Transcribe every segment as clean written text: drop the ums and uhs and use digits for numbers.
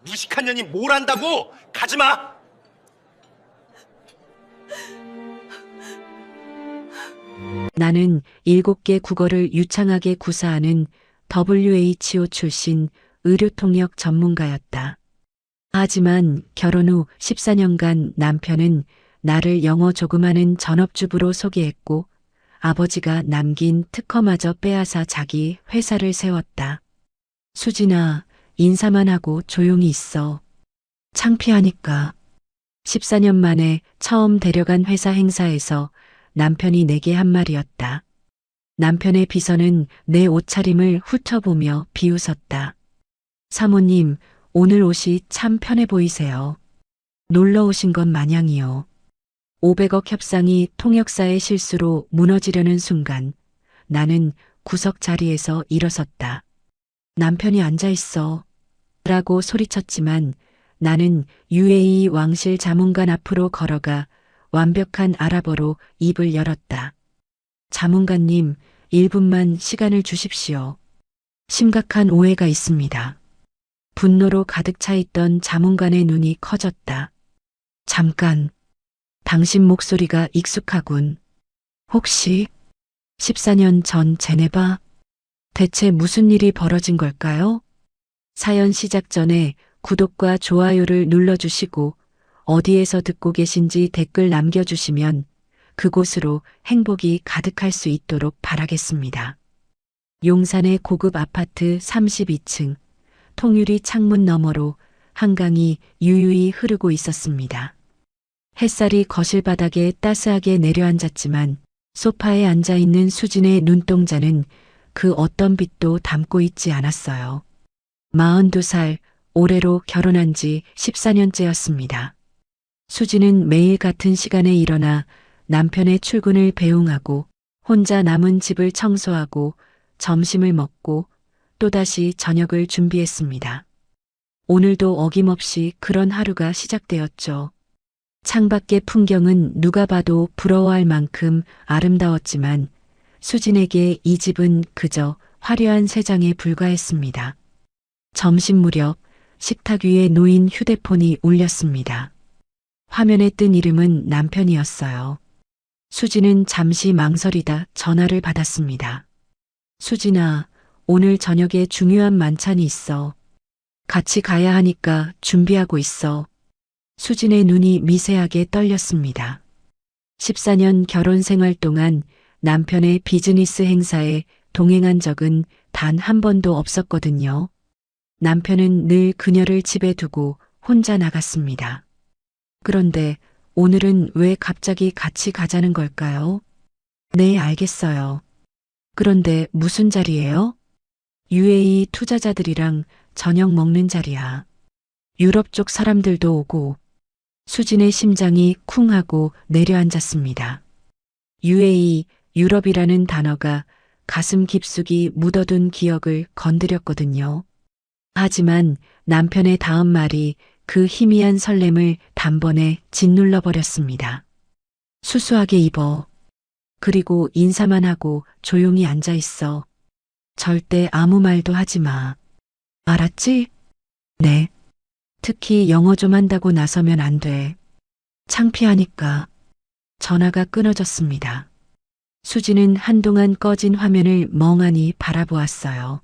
무식한 년이 뭘 안다고! 가지마! 나는 7개 국어를 유창하게 구사하는 WHO 출신 의료통역 전문가였다. 하지만 결혼 후 14년간 남편은 나를 영어 조금하는 전업주부로 소개했고 아버지가 남긴 특허마저 빼앗아 자기 회사를 세웠다. 수진아, 인사만 하고 조용히 있어. 창피하니까. 14년 만에 처음 데려간 회사 행사에서 남편이 내게 한 말이었다. 남편의 비서는 내 옷차림을 훑어보며 비웃었다. 사모님, 오늘 옷이 참 편해 보이세요. 놀러 오신 것 마냥이요. 500억 협상이 통역사의 실수로 무너지려는 순간 나는 구석 자리에서 일어섰다. 남편이 앉아있어. 라고 소리쳤지만 나는 UAE 왕실 자문관 앞으로 걸어가 완벽한 아랍어로 입을 열었다. 자문관님, 1분만 시간을 주십시오. 심각한 오해가 있습니다. 분노로 가득 차 있던 자문관의 눈이 커졌다. 잠깐. 당신 목소리가 익숙하군. 혹시 14년 전 제네바? 대체 무슨 일이 벌어진 걸까요? 사연 시작 전에 구독과 좋아요를 눌러주시고 어디에서 듣고 계신지 댓글 남겨주시면 그곳으로 행복이 가득할 수 있도록 바라겠습니다. 용산의 고급 아파트 32층, 통유리 창문 너머로 한강이 유유히 흐르고 있었습니다. 햇살이 거실 바닥에 따스하게 내려앉았지만 소파에 앉아있는 수진의 눈동자는 그 어떤 빛도 담고 있지 않았어요. 42살, 올해로 결혼한 지 14년째였습니다. 수진은 매일 같은 시간에 일어나 남편의 출근을 배웅하고 혼자 남은 집을 청소하고 점심을 먹고 또다시 저녁을 준비했습니다. 오늘도 어김없이 그런 하루가 시작되었죠. 창밖의 풍경은 누가 봐도 부러워할 만큼 아름다웠지만 수진에게 이 집은 그저 화려한 새 장에 불과했습니다. 점심 무렵 식탁 위에 놓인 휴대폰이 울렸습니다. 화면에 뜬 이름은 남편이었어요. 수진은 잠시 망설이다 전화를 받았습니다. 수진아, 오늘 저녁에 중요한 만찬이 있어. 같이 가야 하니까 준비하고 있어. 수진의 눈이 미세하게 떨렸습니다. 14년 결혼 생활 동안 남편의 비즈니스 행사에 동행한 적은 단 한 번도 없었거든요. 남편은 늘 그녀를 집에 두고 혼자 나갔습니다. 그런데 오늘은 왜 갑자기 같이 가자는 걸까요? 네, 알겠어요. 그런데 무슨 자리예요? UAE 투자자들이랑 저녁 먹는 자리야. 유럽 쪽 사람들도 오고. 수진의 심장이 쿵 하고 내려앉았습니다. UAE, 유럽이라는 단어가 가슴 깊숙이 묻어둔 기억을 건드렸거든요. 하지만 남편의 다음 말이 그 희미한 설렘을 단번에 짓눌러 버렸습니다. 수수하게 입어. 그리고 인사만 하고 조용히 앉아 있어. 절대 아무 말도 하지 마. 알았지? 네. 특히 영어 좀 한다고 나서면 안 돼. 창피하니까. 전화가 끊어졌습니다. 수지는 한동안 꺼진 화면을 멍하니 바라보았어요.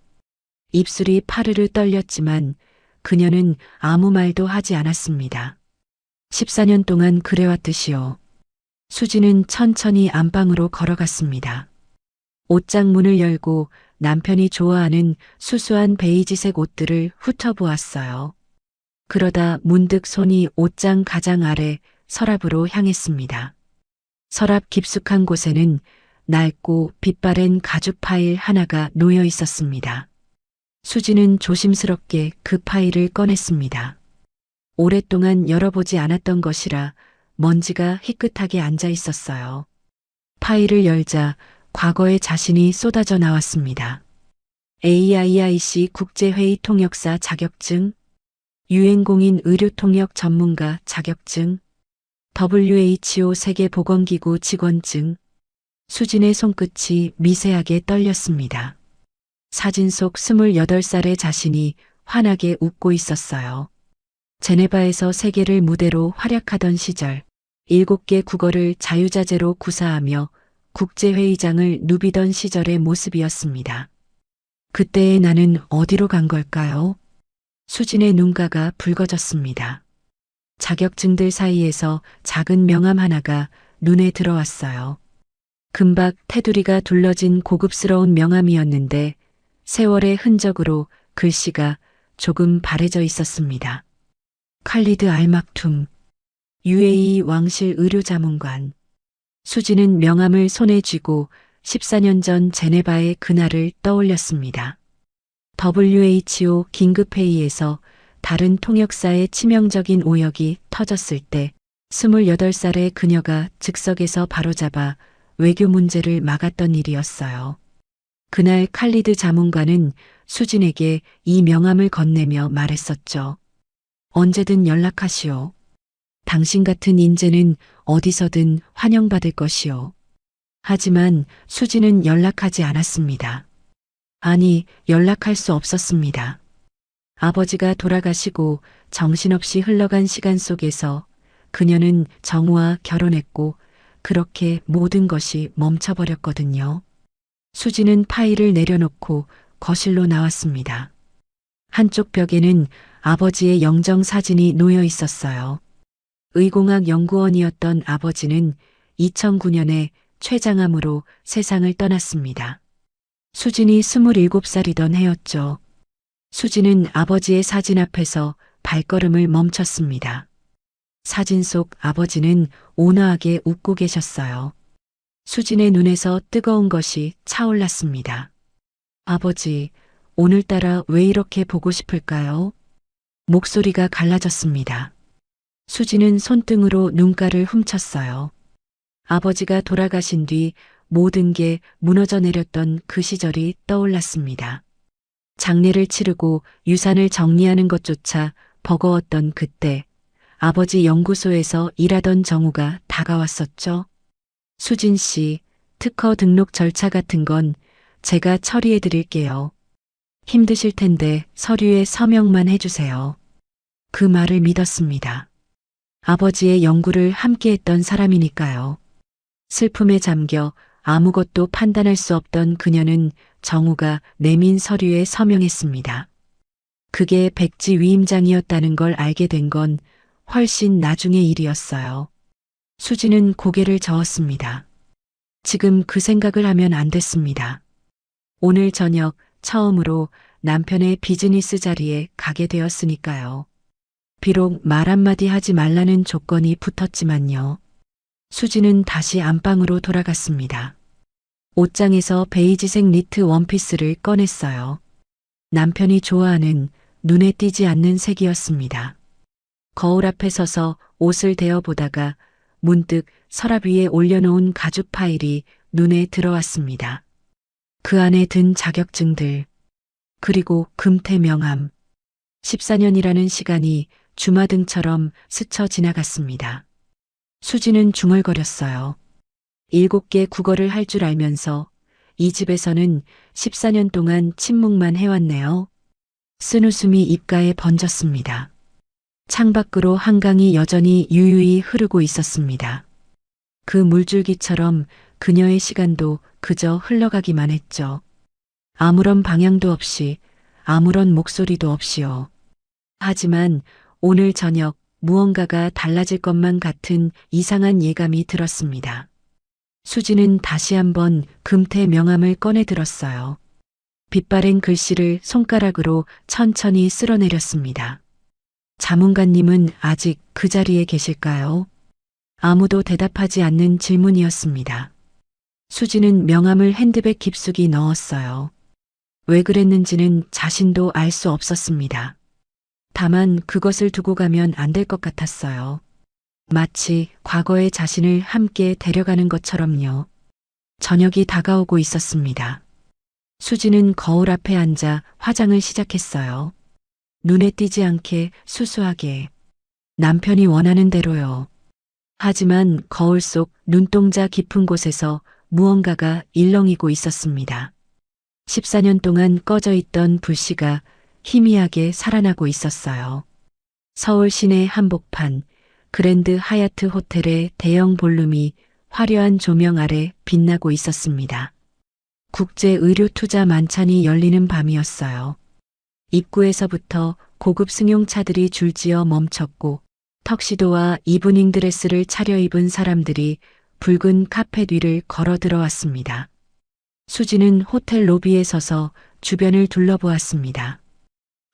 입술이 파르르 떨렸지만 그녀는 아무 말도 하지 않았습니다. 14년 동안 그래왔듯이요. 수지는 천천히 안방으로 걸어갔습니다. 옷장 문을 열고 남편이 좋아하는 수수한 베이지색 옷들을 훑어보았어요. 그러다 문득 손이 옷장 가장 아래 서랍으로 향했습니다. 서랍 깊숙한 곳에는 낡고 빛바랜 가죽 파일 하나가 놓여 있었습니다. 수지는 조심스럽게 그 파일을 꺼냈습니다. 오랫동안 열어보지 않았던 것이라 먼지가 희끗하게 앉아 있었어요. 파일을 열자 과거의 자신이 쏟아져 나왔습니다. AIIC 국제회의 통역사 자격증, 유엔공인 의료통역 전문가 자격증, WHO 세계보건기구 직원증. 수진의 손끝이 미세하게 떨렸습니다. 사진 속 28살의 자신이 환하게 웃고 있었어요. 제네바에서 세계를 무대로 활약하던 시절 7개 국어를 자유자재로 구사하며 국제회의장을 누비던 시절의 모습이었습니다. 그때의 나는 어디로 간 걸까요? 수진의 눈가가 붉어졌습니다. 자격증들 사이에서 작은 명함 하나가 눈에 들어왔어요. 금박 테두리가 둘러진 고급스러운 명함이었는데 세월의 흔적으로 글씨가 조금 바래져 있었습니다. 칼리드 알막툼, UAE 왕실 의료자문관. 수지는 명함을 손에 쥐고 14년 전 제네바의 그날을 떠올렸습니다. WHO 긴급회의에서 다른 통역사의 치명적인 오역이 터졌을 때 28살의 그녀가 즉석에서 바로잡아 외교 문제를 막았던 일이었어요. 그날 칼리드 자문관은 수진에게 이 명함을 건네며 말했었죠. 언제든 연락하시오. 당신 같은 인재는 어디서든 환영받을 것이오. 하지만 수진은 연락하지 않았습니다. 아니, 연락할 수 없었습니다. 아버지가 돌아가시고 정신없이 흘러간 시간 속에서 그녀는 정우와 결혼했고 그렇게 모든 것이 멈춰버렸거든요. 수지는 파일을 내려놓고 거실로 나왔습니다. 한쪽 벽에는 아버지의 영정 사진이 놓여 있었어요. 의공학 연구원이었던 아버지는 2009년에 췌장암으로 세상을 떠났습니다. 수진이 27살이던 해였죠. 수진은 아버지의 사진 앞에서 발걸음을 멈췄습니다. 사진 속 아버지는 온화하게 웃고 계셨어요. 수진의 눈에서 뜨거운 것이 차올랐습니다. 아버지, 오늘따라 왜 이렇게 보고 싶을까요? 목소리가 갈라졌습니다. 수진은 손등으로 눈가를 훔쳤어요. 아버지가 돌아가신 뒤 모든 게 무너져 내렸던 그 시절이 떠올랐습니다. 장례를 치르고 유산을 정리하는 것조차 버거웠던 그때 아버지 연구소에서 일하던 정우가 다가왔었죠. 수진 씨, 특허 등록 절차 같은 건 제가 처리해 드릴게요. 힘드실 텐데 서류에 서명만 해주세요. 그 말을 믿었습니다. 아버지의 연구를 함께했던 사람이니까요. 슬픔에 잠겨 아무것도 판단할 수 없던 그녀는 정우가 내민 서류에 서명했습니다. 그게 백지 위임장이었다는 걸 알게 된 건 훨씬 나중의 일이었어요. 수지는 고개를 저었습니다. 지금 그 생각을 하면 안 됐습니다. 오늘 저녁 처음으로 남편의 비즈니스 자리에 가게 되었으니까요. 비록 말 한마디 하지 말라는 조건이 붙었지만요. 수지는 다시 안방으로 돌아갔습니다. 옷장에서 베이지색 니트 원피스를 꺼냈어요. 남편이 좋아하는 눈에 띄지 않는 색이었습니다. 거울 앞에 서서 옷을 대어보다가 문득 서랍 위에 올려놓은 가죽 파일이 눈에 들어왔습니다. 그 안에 든 자격증들, 그리고 금태 명함. 14년이라는 시간이 주마등처럼 스쳐 지나갔습니다. 수지는 중얼거렸어요. 7개 국어를 할 줄 알면서 이 집에서는 14년 동안 침묵만 해왔네요. 쓴웃음이 입가에 번졌습니다. 창밖으로 한강이 여전히 유유히 흐르고 있었습니다. 그 물줄기처럼 그녀의 시간도 그저 흘러가기만 했죠. 아무런 방향도 없이, 아무런 목소리도 없이요. 하지만 오늘 저녁 무언가가 달라질 것만 같은 이상한 예감이 들었습니다. 수지는 다시 한번 금태 명함을 꺼내 들었어요. 빛바랜 글씨를 손가락으로 천천히 쓸어내렸습니다. 자문관님은 아직 그 자리에 계실까요? 아무도 대답하지 않는 질문이었습니다. 수지는 명함을 핸드백 깊숙이 넣었어요. 왜 그랬는지는 자신도 알 수 없었습니다. 다만 그것을 두고 가면 안 될 것 같았어요. 마치 과거의 자신을 함께 데려가는 것처럼요. 저녁이 다가오고 있었습니다. 수지는 거울 앞에 앉아 화장을 시작했어요. 눈에 띄지 않게 수수하게. 남편이 원하는 대로요. 하지만 거울 속 눈동자 깊은 곳에서 무언가가 일렁이고 있었습니다. 14년 동안 꺼져 있던 불씨가 희미하게 살아나고 있었어요. 서울 시내 한복판 그랜드 하얏트 호텔의 대형 볼룸이 화려한 조명 아래 빛나고 있었습니다. 국제 의료 투자 만찬이 열리는 밤이었어요. 입구에서부터 고급 승용차들이 줄지어 멈췄고 턱시도와 이브닝 드레스를 차려입은 사람들이 붉은 카펫 위를 걸어 들어왔습니다. 수지는 호텔 로비에 서서 주변을 둘러보았습니다.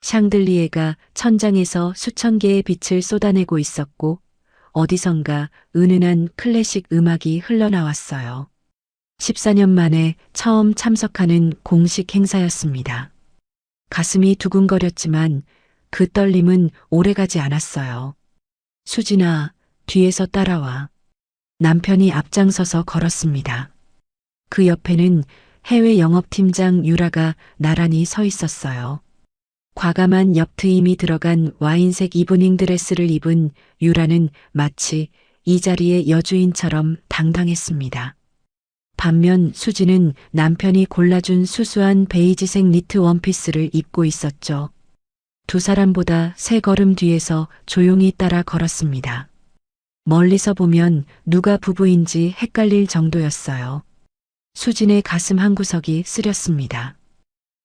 샹들리에가 천장에서 수천 개의 빛을 쏟아내고 있었고 어디선가 은은한 클래식 음악이 흘러나왔어요. 14년 만에 처음 참석하는 공식 행사였습니다. 가슴이 두근거렸지만 그 떨림은 오래가지 않았어요. 수진아, 뒤에서 따라와. 남편이 앞장서서 걸었습니다. 그 옆에는 해외 영업팀장 유라가 나란히 서 있었어요. 과감한 옆트임이 들어간 와인색 이브닝 드레스를 입은 유라는 마치 이 자리의 여주인처럼 당당했습니다. 반면 수지는 남편이 골라준 수수한 베이지색 니트 원피스를 입고 있었죠. 두 사람보다 세 걸음 뒤에서 조용히 따라 걸었습니다. 멀리서 보면 누가 부부인지 헷갈릴 정도였어요. 수진의 가슴 한구석이 쓰렸습니다.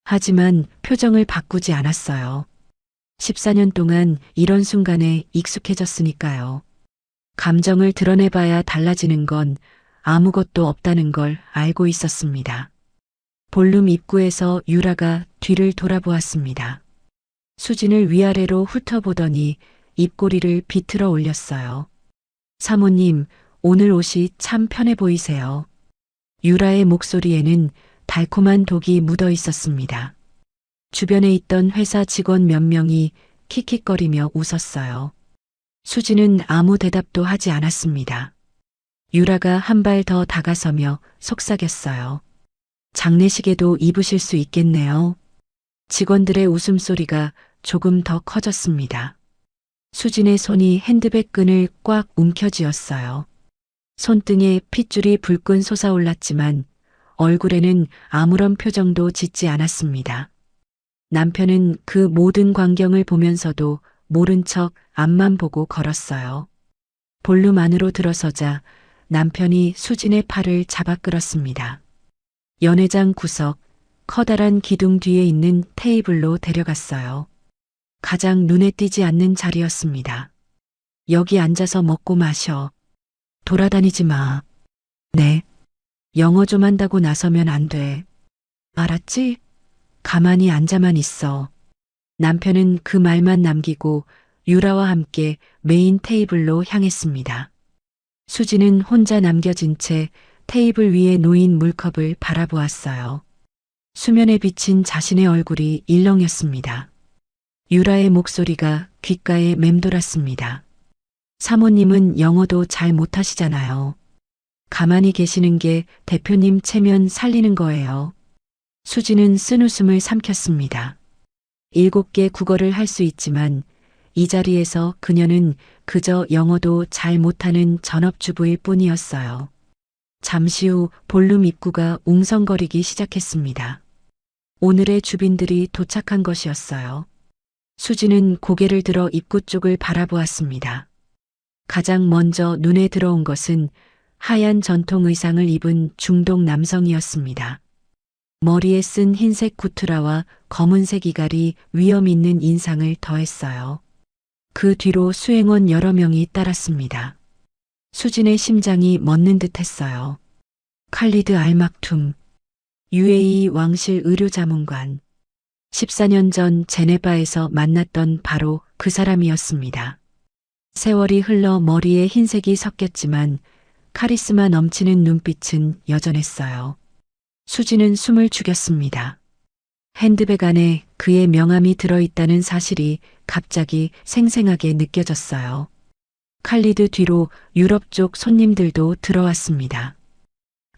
하지만 표정을 바꾸지 않았어요. 14년 동안 이런 순간에 익숙해졌으니까요. 감정을 드러내봐야 달라지는 건 아무것도 없다는 걸 알고 있었습니다. 볼룸 입구에서 유라가 뒤를 돌아보았습니다. 수진을 위아래로 훑어보더니 입꼬리를 비틀어 올렸어요. 사모님, 오늘 옷이 참 편해 보이세요. 유라의 목소리에는 달콤한 독이 묻어 있었습니다. 주변에 있던 회사 직원 몇 명이 킥킥거리며 웃었어요. 수지는 아무 대답도 하지 않았습니다. 유라가 한 발 더 다가서며 속삭였어요. 장례식에도 입으실 수 있겠네요. 직원들의 웃음소리가 조금 더 커졌습니다. 수진의 손이 핸드백 끈을 꽉 움켜쥐었어요. 손등에 핏줄이 불끈 솟아올랐지만 얼굴에는 아무런 표정도 짓지 않았습니다. 남편은 그 모든 광경을 보면서도 모른 척 앞만 보고 걸었어요. 볼룸 안으로 들어서자 남편이 수진의 팔을 잡아 끌었습니다. 연회장 구석, 커다란 기둥 뒤에 있는 테이블로 데려갔어요. 가장 눈에 띄지 않는 자리였습니다. 여기 앉아서 먹고 마셔. 돌아다니지 마. 네. 영어 좀 한다고 나서면 안 돼. 알았지? 가만히 앉아만 있어. 남편은 그 말만 남기고 유라와 함께 메인 테이블로 향했습니다. 수지는 혼자 남겨진 채 테이블 위에 놓인 물컵을 바라보았어요. 수면에 비친 자신의 얼굴이 일렁였습니다. 유라의 목소리가 귓가에 맴돌았습니다. 사모님은 영어도 잘 못하시잖아요. 가만히 계시는 게 대표님 체면 살리는 거예요. 수지는 쓴웃음을 삼켰습니다. 7개 국어를 할 수 있지만 이 자리에서 그녀는 그저 영어도 잘 못하는 전업주부일 뿐이었어요. 잠시 후 볼룸 입구가 웅성거리기 시작했습니다. 오늘의 주빈들이 도착한 것이었어요. 수지는 고개를 들어 입구 쪽을 바라보았습니다. 가장 먼저 눈에 들어온 것은 하얀 전통 의상을 입은 중동 남성이었습니다. 머리에 쓴 흰색 구투라와 검은색 이갈이 위험 있는 인상을 더했어요. 그 뒤로 수행원 여러 명이 따랐습니다. 수진의 심장이 멎는 듯 했어요. 칼리드 알막툼, UAE 왕실 의료자문관. 14년 전 제네바에서 만났던 바로 그 사람이었습니다. 세월이 흘러 머리에 흰색이 섞였지만 카리스마 넘치는 눈빛은 여전했어요. 수지는 숨을 죽였습니다. 핸드백 안에 그의 명함이 들어있다는 사실이 갑자기 생생하게 느껴졌어요. 칼리드 뒤로 유럽 쪽 손님들도 들어왔습니다.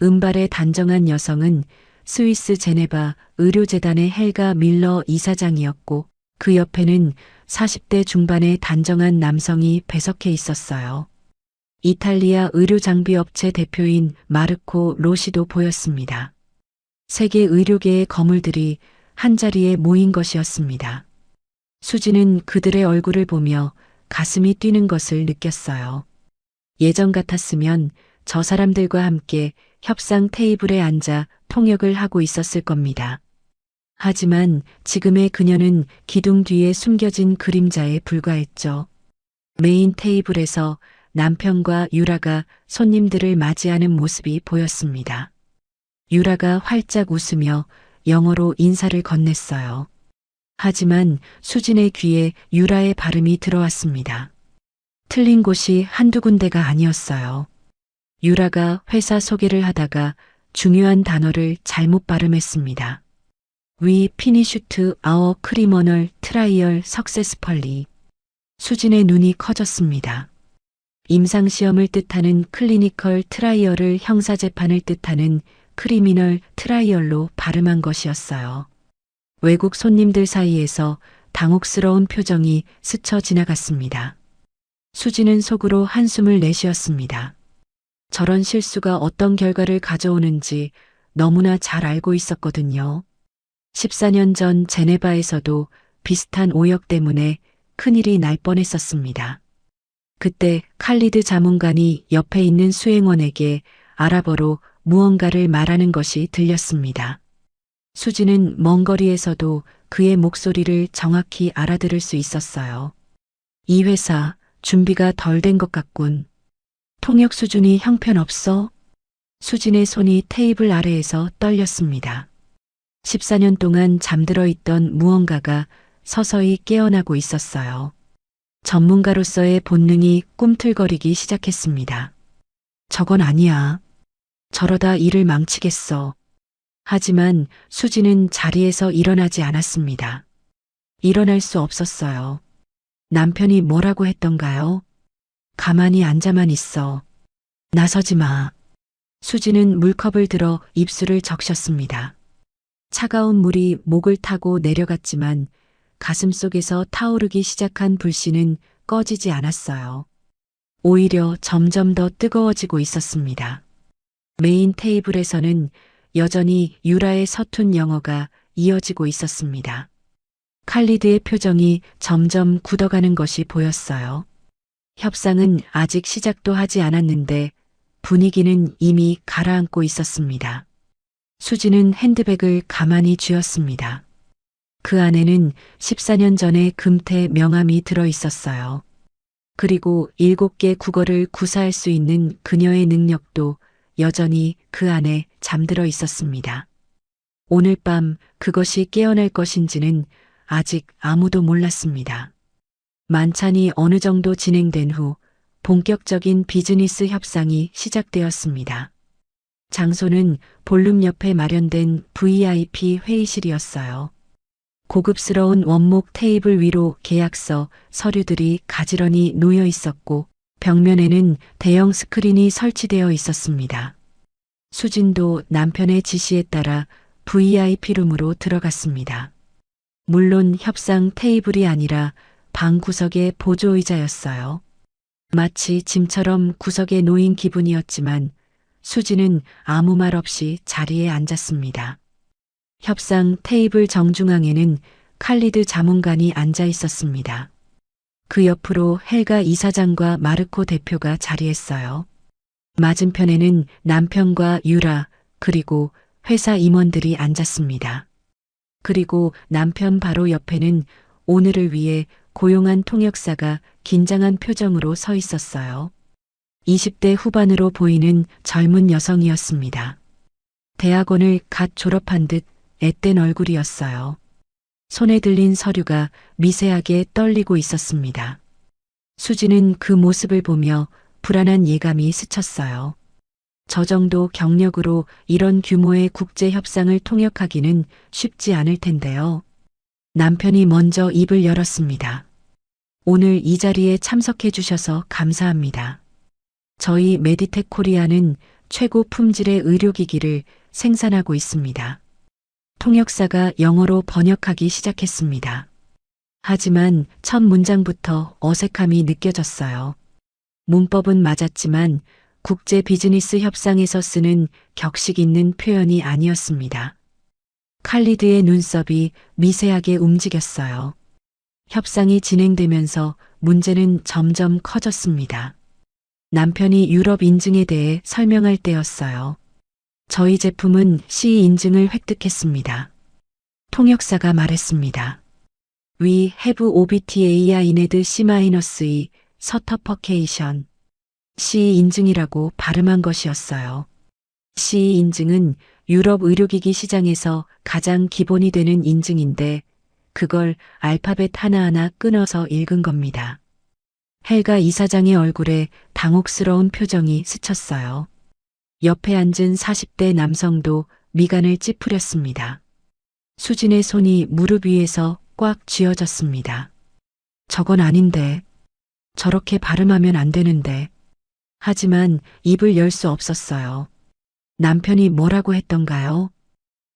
은발의 단정한 여성은 스위스 제네바 의료재단의 헬가 밀러 이사장이었고 그 옆에는 40대 중반의 단정한 남성이 배석해 있었어요. 이탈리아 의료장비업체 대표인 마르코 로시도 보였습니다. 세계 의료계의 거물들이 한자리에 모인 것이었습니다. 수지는 그들의 얼굴을 보며 가슴이 뛰는 것을 느꼈어요. 예전 같았으면 저 사람들과 함께 협상 테이블에 앉아 통역을 하고 있었을 겁니다. 하지만 지금의 그녀는 기둥 뒤에 숨겨진 그림자에 불과했죠. 메인 테이블에서 남편과 유라가 손님들을 맞이하는 모습이 보였습니다. 유라가 활짝 웃으며 영어로 인사를 건넸어요. 하지만 수진의 귀에 유라의 발음이 들어왔습니다. 틀린 곳이 한두 군데가 아니었어요. 유라가 회사 소개를 하다가 중요한 단어를 잘못 발음했습니다. We finished our criminal trial successfully. 수진의 눈이 커졌습니다. 임상시험을 뜻하는 클리니컬 트라이얼을 형사재판을 뜻하는 크리미널 트라이얼로 발음한 것이었어요. 외국 손님들 사이에서 당혹스러운 표정이 스쳐 지나갔습니다. 수진은 속으로 한숨을 내쉬었습니다. 저런 실수가 어떤 결과를 가져오는지 너무나 잘 알고 있었거든요. 14년 전 제네바에서도 비슷한 오역 때문에 큰일이 날 뻔했었습니다. 그때 칼리드 자문관이 옆에 있는 수행원에게 아랍어로 무언가를 말하는 것이 들렸습니다. 수지는 먼 거리에서도 그의 목소리를 정확히 알아들을 수 있었어요. 이 회사 준비가 덜 된 것 같군. 통역 수준이 형편없어? 수진의 손이 테이블 아래에서 떨렸습니다. 14년 동안 잠들어 있던 무언가가 서서히 깨어나고 있었어요. 전문가로서의 본능이 꿈틀거리기 시작했습니다. 저건 아니야. 저러다 일을 망치겠어. 하지만 수지는 자리에서 일어나지 않았습니다. 일어날 수 없었어요. 남편이 뭐라고 했던가요? 가만히 앉아만 있어. 나서지 마. 수지는 물컵을 들어 입술을 적셨습니다. 차가운 물이 목을 타고 내려갔지만 가슴 속에서 타오르기 시작한 불씨는 꺼지지 않았어요. 오히려 점점 더 뜨거워지고 있었습니다. 메인 테이블에서는 여전히 유라의 서툰 영어가 이어지고 있었습니다. 칼리드의 표정이 점점 굳어가는 것이 보였어요. 협상은 아직 시작도 하지 않았는데 분위기는 이미 가라앉고 있었습니다. 수지는 핸드백을 가만히 쥐었습니다. 그 안에는 14년 전의 금태 명함이 들어 있었어요. 그리고 7개 국어를 구사할 수 있는 그녀의 능력도 여전히 그 안에 잠들어 있었습니다. 오늘 밤 그것이 깨어날 것인지는 아직 아무도 몰랐습니다. 만찬이 어느 정도 진행된 후 본격적인 비즈니스 협상이 시작되었습니다. 장소는 볼룸 옆에 마련된 VIP 회의실이었어요. 고급스러운 원목 테이블 위로 계약서, 서류들이 가지런히 놓여 있었고 벽면에는 대형 스크린이 설치되어 있었습니다. 수진도 남편의 지시에 따라 VIP룸으로 들어갔습니다. 물론 협상 테이블이 아니라 방 구석의 보조의자였어요. 마치 짐처럼 구석에 놓인 기분이었지만 수지는 아무 말 없이 자리에 앉았습니다. 협상 테이블 정중앙에는 칼리드 자문관이 앉아 있었습니다. 그 옆으로 헬가 이사장과 마르코 대표가 자리했어요. 맞은편에는 남편과 유라 그리고 회사 임원들이 앉았습니다. 그리고 남편 바로 옆에는 오늘을 위해 고용한 통역사가 긴장한 표정으로 서 있었어요. 20대 후반으로 보이는 젊은 여성이었습니다. 대학원을 갓 졸업한 듯 앳된 얼굴이었어요. 손에 들린 서류가 미세하게 떨리고 있었습니다. 수지는 그 모습을 보며 불안한 예감이 스쳤어요. 저 정도 경력으로 이런 규모의 국제 협상을 통역하기는 쉽지 않을 텐데요. 남편이 먼저 입을 열었습니다. 오늘 이 자리에 참석해 주셔서 감사합니다. 저희 메디텍 코리아는 최고 품질의 의료기기를 생산하고 있습니다. 통역사가 영어로 번역하기 시작했습니다. 하지만 첫 문장부터 어색함이 느껴졌어요. 문법은 맞았지만 국제 비즈니스 협상에서 쓰는 격식 있는 표현이 아니었습니다. 칼리드의 눈썹이 미세하게 움직였어요. 협상이 진행되면서 문제는 점점 커졌습니다. 남편이 유럽 인증에 대해 설명할 때였어요. 저희 제품은 CE 인증을 획득했습니다. 통역사가 말했습니다. We have OBTA INED C-E 서터퍼케이션. CE 인증이라고 발음한 것이었어요. CE 인증은 유럽 의료기기 시장에서 가장 기본이 되는 인증인데 그걸 알파벳 하나하나 끊어서 읽은 겁니다. 헬가 이사장의 얼굴에 당혹스러운 표정이 스쳤어요. 옆에 앉은 40대 남성도 미간을 찌푸렸습니다. 수진의 손이 무릎 위에서 꽉 쥐어졌습니다. 저건 아닌데. 저렇게 발음하면 안 되는데. 하지만 입을 열 수 없었어요. 남편이 뭐라고 했던가요?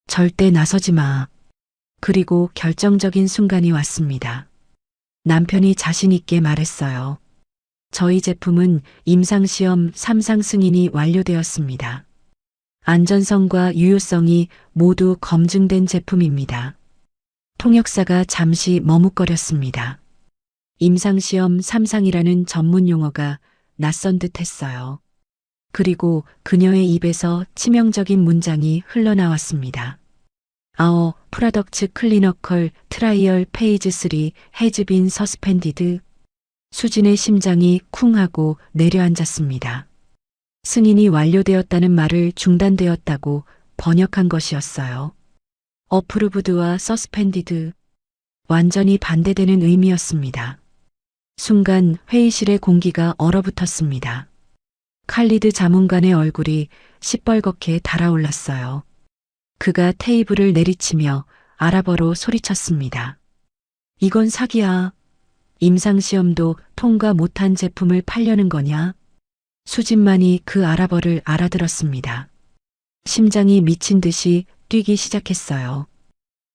절대 나서지 마. 그리고 결정적인 순간이 왔습니다. 남편이 자신 있게 말했어요. 저희 제품은 임상시험 3상 승인이 완료되었습니다. 안전성과 유효성이 모두 검증된 제품입니다. 통역사가 잠시 머뭇거렸습니다. 임상시험 3상이라는 전문 용어가 낯선 듯 했어요. 그리고 그녀의 입에서 치명적인 문장이 흘러나왔습니다. Our product clinical trial phase 3 has been suspended. 수진의 심장이 쿵 하고 내려앉았습니다. 승인이 완료되었다는 말을 중단되었다고 번역한 것이었어요. Approved와 suspended. 완전히 반대되는 의미였습니다. 순간 회의실의 공기가 얼어붙었습니다. 칼리드 자문관의 얼굴이 시뻘겋게 달아올랐어요. 그가 테이블을 내리치며 아랍어로 소리쳤습니다. 이건 사기야. 임상시험도 통과 못한 제품을 팔려는 거냐? 수진만이 그 아랍어를 알아들었습니다. 심장이 미친 듯이 뛰기 시작했어요.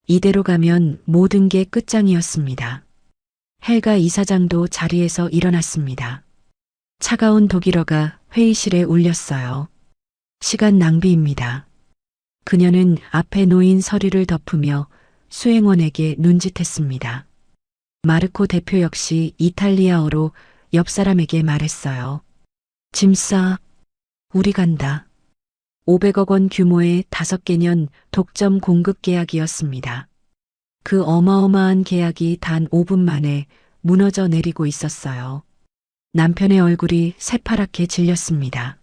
이대로 가면 모든 게 끝장이었습니다. 헬가 이사장도 자리에서 일어났습니다. 차가운 독일어가 회의실에 울렸어요. 시간 낭비입니다. 그녀는 앞에 놓인 서류를 덮으며 수행원에게 눈짓했습니다. 마르코 대표 역시 이탈리아어로 옆 사람에게 말했어요. 짐 싸. 우리 간다. 500억 원 규모의 5개년 독점 공급 계약이었습니다. 그 어마어마한 계약이 단 5분 만에 무너져 내리고 있었어요. 남편의 얼굴이 새파랗게 질렸습니다.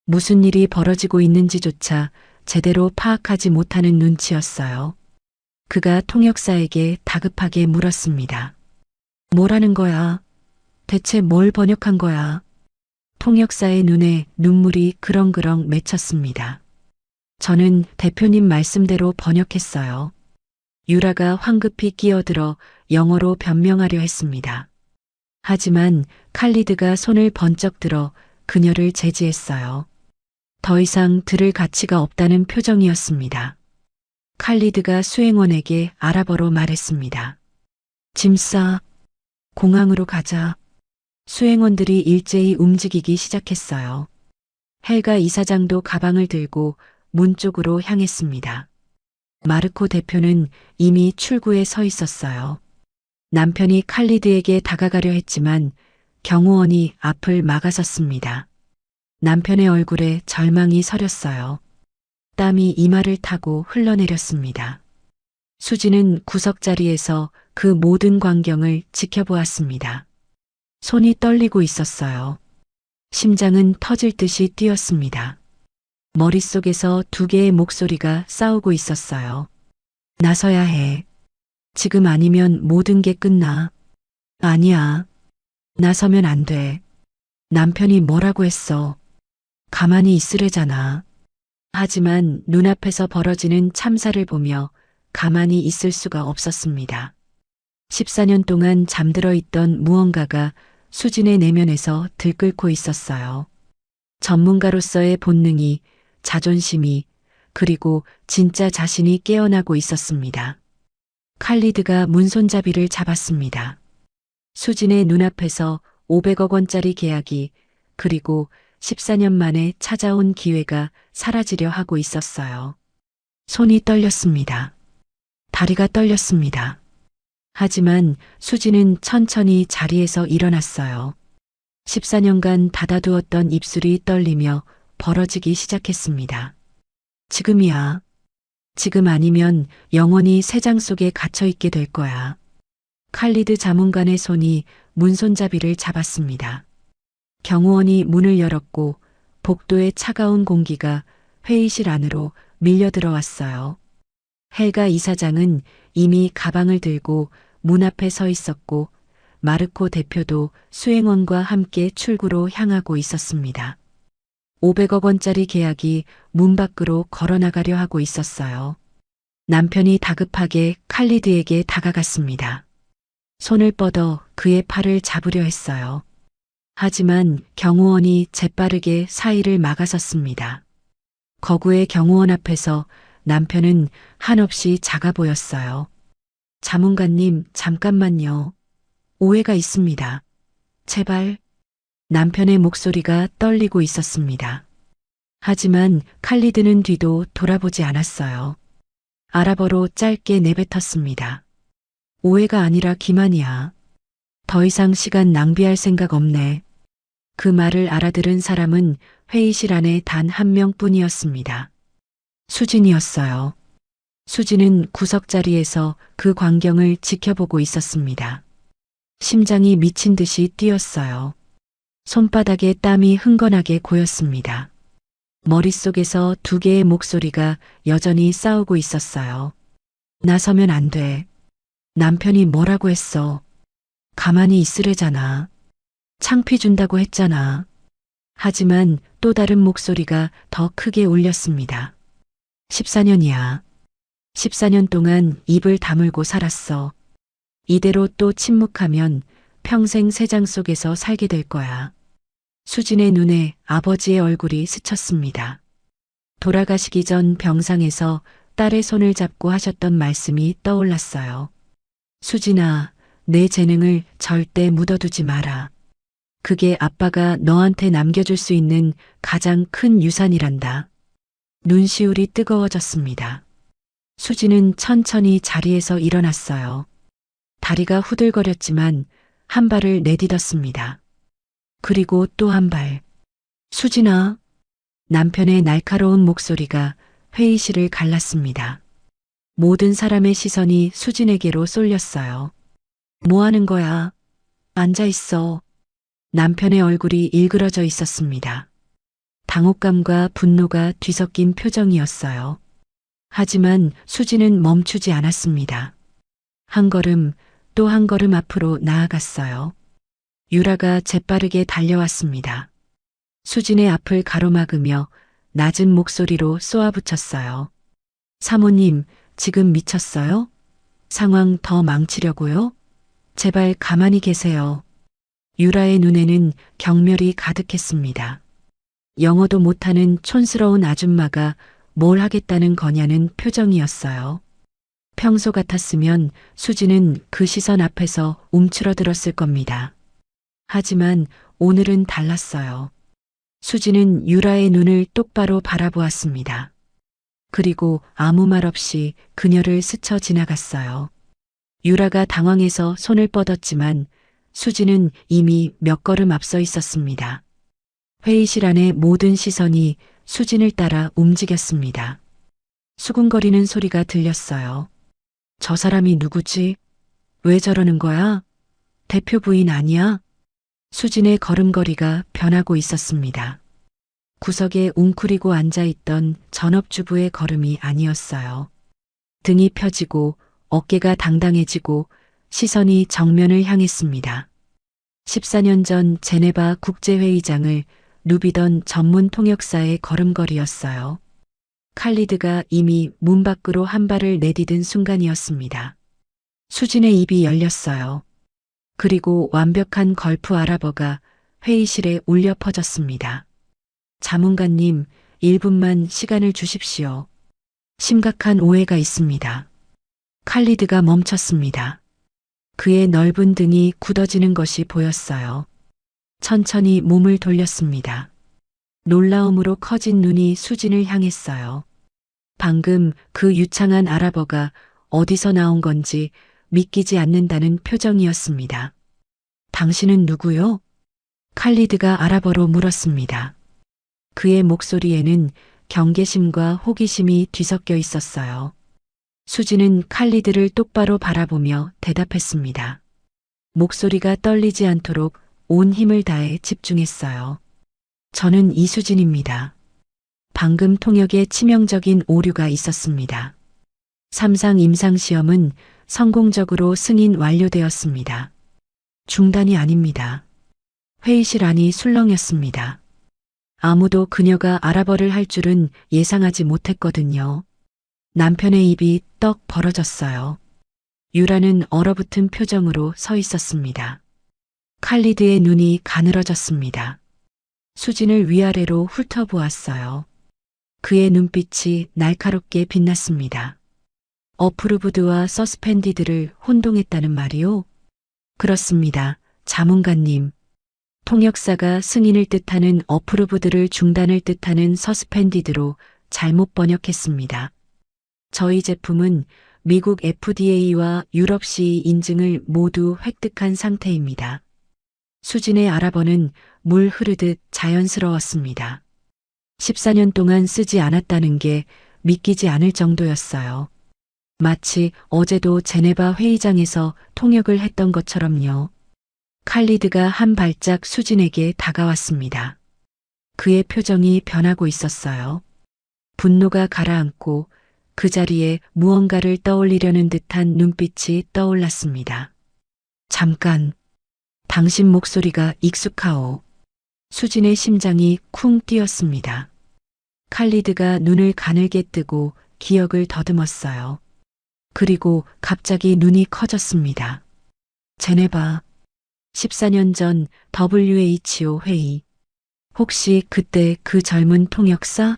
무슨 일이 벌어지고 있는지조차 제대로 파악하지 못하는 눈치였어요. 그가 통역사에게 다급하게 물었습니다. 뭐라는 거야? 대체 뭘 번역한 거야? 통역사의 눈에 눈물이 그렁그렁 맺혔습니다. 저는 대표님 말씀대로 번역했어요. 유라가 황급히 끼어들어 영어로 변명하려 했습니다. 하지만 칼리드가 손을 번쩍 들어 그녀를 제지했어요. 더 이상 들을 가치가 없다는 표정이었습니다. 칼리드가 수행원에게 아랍어로 말했습니다. 짐 싸. 공항으로 가자. 수행원들이 일제히 움직이기 시작했어요. 헬가 이사장도 가방을 들고 문 쪽으로 향했습니다. 마르코 대표는 이미 출구에 서 있었어요. 남편이 칼리드에게 다가가려 했지만 경호원이 앞을 막아섰습니다. 남편의 얼굴에 절망이 서렸어요. 땀이 이마를 타고 흘러내렸습니다. 수지는 구석자리에서 그 모든 광경을 지켜보았습니다. 손이 떨리고 있었어요. 심장은 터질 듯이 뛰었습니다. 머릿속에서 두 개의 목소리가 싸우고 있었어요. 나서야 해. 지금 아니면 모든 게 끝나. 아니야. 나서면 안 돼. 남편이 뭐라고 했어. 가만히 있으래잖아. 하지만 눈앞에서 벌어지는 참사를 보며 가만히 있을 수가 없었습니다. 14년 동안 잠들어 있던 무언가가 수진의 내면에서 들끓고 있었어요. 전문가로서의 본능이, 자존심이, 그리고 진짜 자신이 깨어나고 있었습니다. 칼리드가 문손잡이를 잡았습니다. 수진의 눈앞에서 500억 원짜리 계약이, 그리고 14년 만에 찾아온 기회가 사라지려 하고 있었어요. 손이 떨렸습니다. 다리가 떨렸습니다. 하지만 수지는 천천히 자리에서 일어났어요. 14년간 닫아두었던 입술이 떨리며 벌어지기 시작했습니다. 지금이야. 지금 아니면 영원히 새장 속에 갇혀있게 될 거야. 칼리드 자문관의 손이 문손잡이를 잡았습니다. 경호원이 문을 열었고 복도의 차가운 공기가 회의실 안으로 밀려 들어왔어요. 헬가 이사장은 이미 가방을 들고 문 앞에 서 있었고 마르코 대표도 수행원과 함께 출구로 향하고 있었습니다. 500억 원짜리 계약이 문 밖으로 걸어나가려 하고 있었어요. 남편이 다급하게 칼리드에게 다가갔습니다. 손을 뻗어 그의 팔을 잡으려 했어요. 하지만 경호원이 재빠르게 사이를 막아섰습니다. 거구의 경호원 앞에서 남편은 한없이 작아 보였어요. 자문관님, 잠깐만요. 오해가 있습니다. 제발. 남편의 목소리가 떨리고 있었습니다. 하지만 칼리드는 뒤도 돌아보지 않았어요. 아랍어로 짧게 내뱉었습니다. 오해가 아니라 기만이야. 더 이상 시간 낭비할 생각 없네. 그 말을 알아들은 사람은 회의실 안에 단 한 명뿐이었습니다. 수진이었어요. 수진은 구석자리에서 그 광경을 지켜보고 있었습니다. 심장이 미친 듯이 뛰었어요. 손바닥에 땀이 흥건하게 고였습니다. 머릿속에서 두 개의 목소리가 여전히 싸우고 있었어요. 나서면 안 돼. 남편이 뭐라고 했어. 가만히 있으래잖아. 창피 준다고 했잖아. 하지만 또 다른 목소리가 더 크게 울렸습니다. 14년이야. 14년 동안 입을 다물고 살았어. 이대로 또 침묵하면 평생 새장 속에서 살게 될 거야. 수진의 눈에 아버지의 얼굴이 스쳤습니다. 돌아가시기 전 병상에서 딸의 손을 잡고 하셨던 말씀이 떠올랐어요. 수진아, 내 재능을 절대 묻어두지 마라. 그게 아빠가 너한테 남겨줄 수 있는 가장 큰 유산이란다. 눈시울이 뜨거워졌습니다. 수진은 천천히 자리에서 일어났어요. 다리가 후들거렸지만 한 발을 내딛었습니다. 그리고 또 한 발. 수진아. 남편의 날카로운 목소리가 회의실을 갈랐습니다. 모든 사람의 시선이 수진에게로 쏠렸어요. 뭐 하는 거야? 앉아 있어. 남편의 얼굴이 일그러져 있었습니다. 당혹감과 분노가 뒤섞인 표정이었어요. 하지만 수진은 멈추지 않았습니다. 한 걸음, 또 한 걸음 앞으로 나아갔어요. 유라가 재빠르게 달려왔습니다. 수진의 앞을 가로막으며 낮은 목소리로 쏘아붙였어요. 사모님, 지금 미쳤어요? 상황 더 망치려고요? 제발 가만히 계세요. 유라의 눈에는 경멸이 가득했습니다. 영어도 못하는 촌스러운 아줌마가 뭘 하겠다는 거냐는 표정이었어요. 평소 같았으면 수지는 그 시선 앞에서 움츠러들었을 겁니다. 하지만 오늘은 달랐어요. 수지는 유라의 눈을 똑바로 바라보았습니다. 그리고 아무 말 없이 그녀를 스쳐 지나갔어요. 유라가 당황해서 손을 뻗었지만 수지는 이미 몇 걸음 앞서 있었습니다. 회의실 안의 모든 시선이 수진을 따라 움직였습니다. 수군거리는 소리가 들렸어요. 저 사람이 누구지? 왜 저러는 거야? 대표 부인 아니야? 수진의 걸음걸이가 변하고 있었습니다. 구석에 웅크리고 앉아있던 전업주부의 걸음이 아니었어요. 등이 펴지고 어깨가 당당해지고 시선이 정면을 향했습니다. 14년 전 제네바 국제회의장을 누비던 전문 통역사의 걸음걸이였어요. 칼리드가 이미 문 밖으로 한 발을 내디딘 순간이었습니다. 수진의 입이 열렸어요. 그리고 완벽한 걸프 아랍어가 회의실에 울려 퍼졌습니다. 자문관님, 1분만 시간을 주십시오. 심각한 오해가 있습니다. 칼리드가 멈췄습니다. 그의 넓은 등이 굳어지는 것이 보였어요. 천천히 몸을 돌렸습니다. 놀라움으로 커진 눈이 수진을 향했어요. 방금 그 유창한 아랍어가 어디서 나온 건지 믿기지 않는다는 표정이었습니다. 당신은 누구요? 칼리드가 아랍어로 물었습니다. 그의 목소리에는 경계심과 호기심이 뒤섞여 있었어요. 수지는 칼리드를 똑바로 바라보며 대답했습니다. 목소리가 떨리지 않도록 온 힘을 다해 집중했어요. 저는 이수진입니다. 방금 통역에 치명적인 오류가 있었습니다. 삼상 임상시험은 성공적으로 승인 완료되었습니다. 중단이 아닙니다. 회의실 안이 술렁였습니다. 아무도 그녀가 아랍어를 할 줄은 예상하지 못했거든요. 남편의 입이 떡 벌어졌어요. 유라는 얼어붙은 표정으로 서 있었습니다. 칼리드의 눈이 가늘어졌습니다. 수진을 위아래로 훑어보았어요. 그의 눈빛이 날카롭게 빛났습니다. 어프루브드와 서스펜디드를 혼동했다는 말이요? 그렇습니다. 자문가님. 통역사가 승인을 뜻하는 어프루브드를 중단을 뜻하는 서스펜디드로 잘못 번역했습니다. 저희 제품은 미국 FDA와 유럽 CE 인증을 모두 획득한 상태입니다. 수진의 아랍어는 물 흐르듯 자연스러웠습니다. 14년 동안 쓰지 않았다는 게 믿기지 않을 정도였어요. 마치 어제도 제네바 회의장에서 통역을 했던 것처럼요. 칼리드가 한 발짝 수진에게 다가왔습니다. 그의 표정이 변하고 있었어요. 분노가 가라앉고 그 자리에 무언가를 떠올리려는 듯한 눈빛이 떠올랐습니다. 잠깐, 당신 목소리가 익숙하오. 수진의 심장이 쿵 뛰었습니다. 칼리드가 눈을 가늘게 뜨고 기억을 더듬었어요. 그리고 갑자기 눈이 커졌습니다. 제네바, 14년 전 WHO 회의. 혹시 그때 그 젊은 통역사?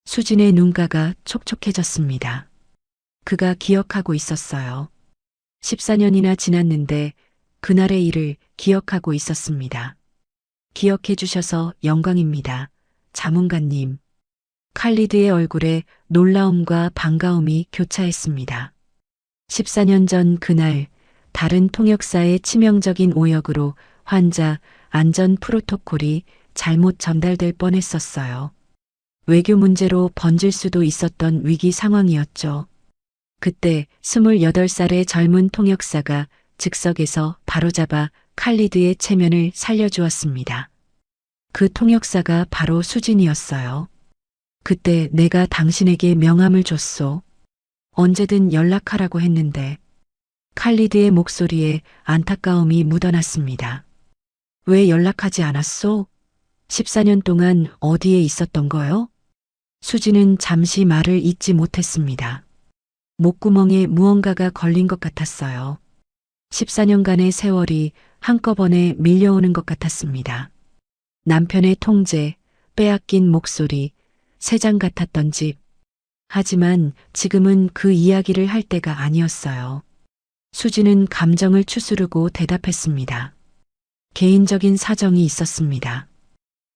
수진의 눈가가 촉촉해졌습니다. 그가 기억하고 있었어요. 14년이나 지났는데 그날의 일을 기억하고 있었습니다. 기억해 주셔서 영광입니다. 자문가님. 칼리드의 얼굴에 놀라움과 반가움이 교차했습니다. 14년 전 그날 다른 통역사의 치명적인 오역으로 환자 안전 프로토콜이 잘못 전달될 뻔했었어요. 외교 문제로 번질 수도 있었던 위기 상황이었죠. 그때 28살의 젊은 통역사가 즉석에서 바로잡아 칼리드의 체면을 살려주었습니다. 그 통역사가 바로 수진이었어요. 그때 내가 당신에게 명함을 줬소. 언제든 연락하라고 했는데. 칼리드의 목소리에 안타까움이 묻어났습니다. 왜 연락하지 않았소? 14년 동안 어디에 있었던 거요? 수진은 잠시 말을 잇지 못했습니다. 목구멍에 무언가가 걸린 것 같았어요. 14년간의 세월이 한꺼번에 밀려오는 것 같았습니다. 남편의 통제, 빼앗긴 목소리, 새장 같았던 집. 하지만 지금은 그 이야기를 할 때가 아니었어요. 수진은 감정을 추스르고 대답했습니다. 개인적인 사정이 있었습니다.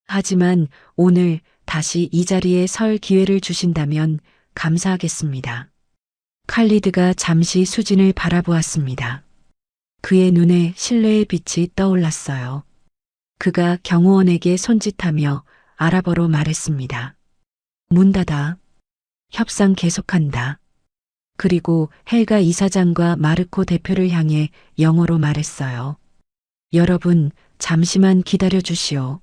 하지만 오늘 다시 이 자리에 설 기회를 주신다면 감사하겠습니다. 칼리드가 잠시 수진을 바라보았습니다. 그의 눈에 신뢰의 빛이 떠올랐어요. 그가 경호원에게 손짓하며 아랍어로 말했습니다. 문 닫아. 협상 계속한다. 그리고 헬가 이사장과 마르코 대표를 향해 영어로 말했어요. 여러분, 잠시만 기다려 주시오.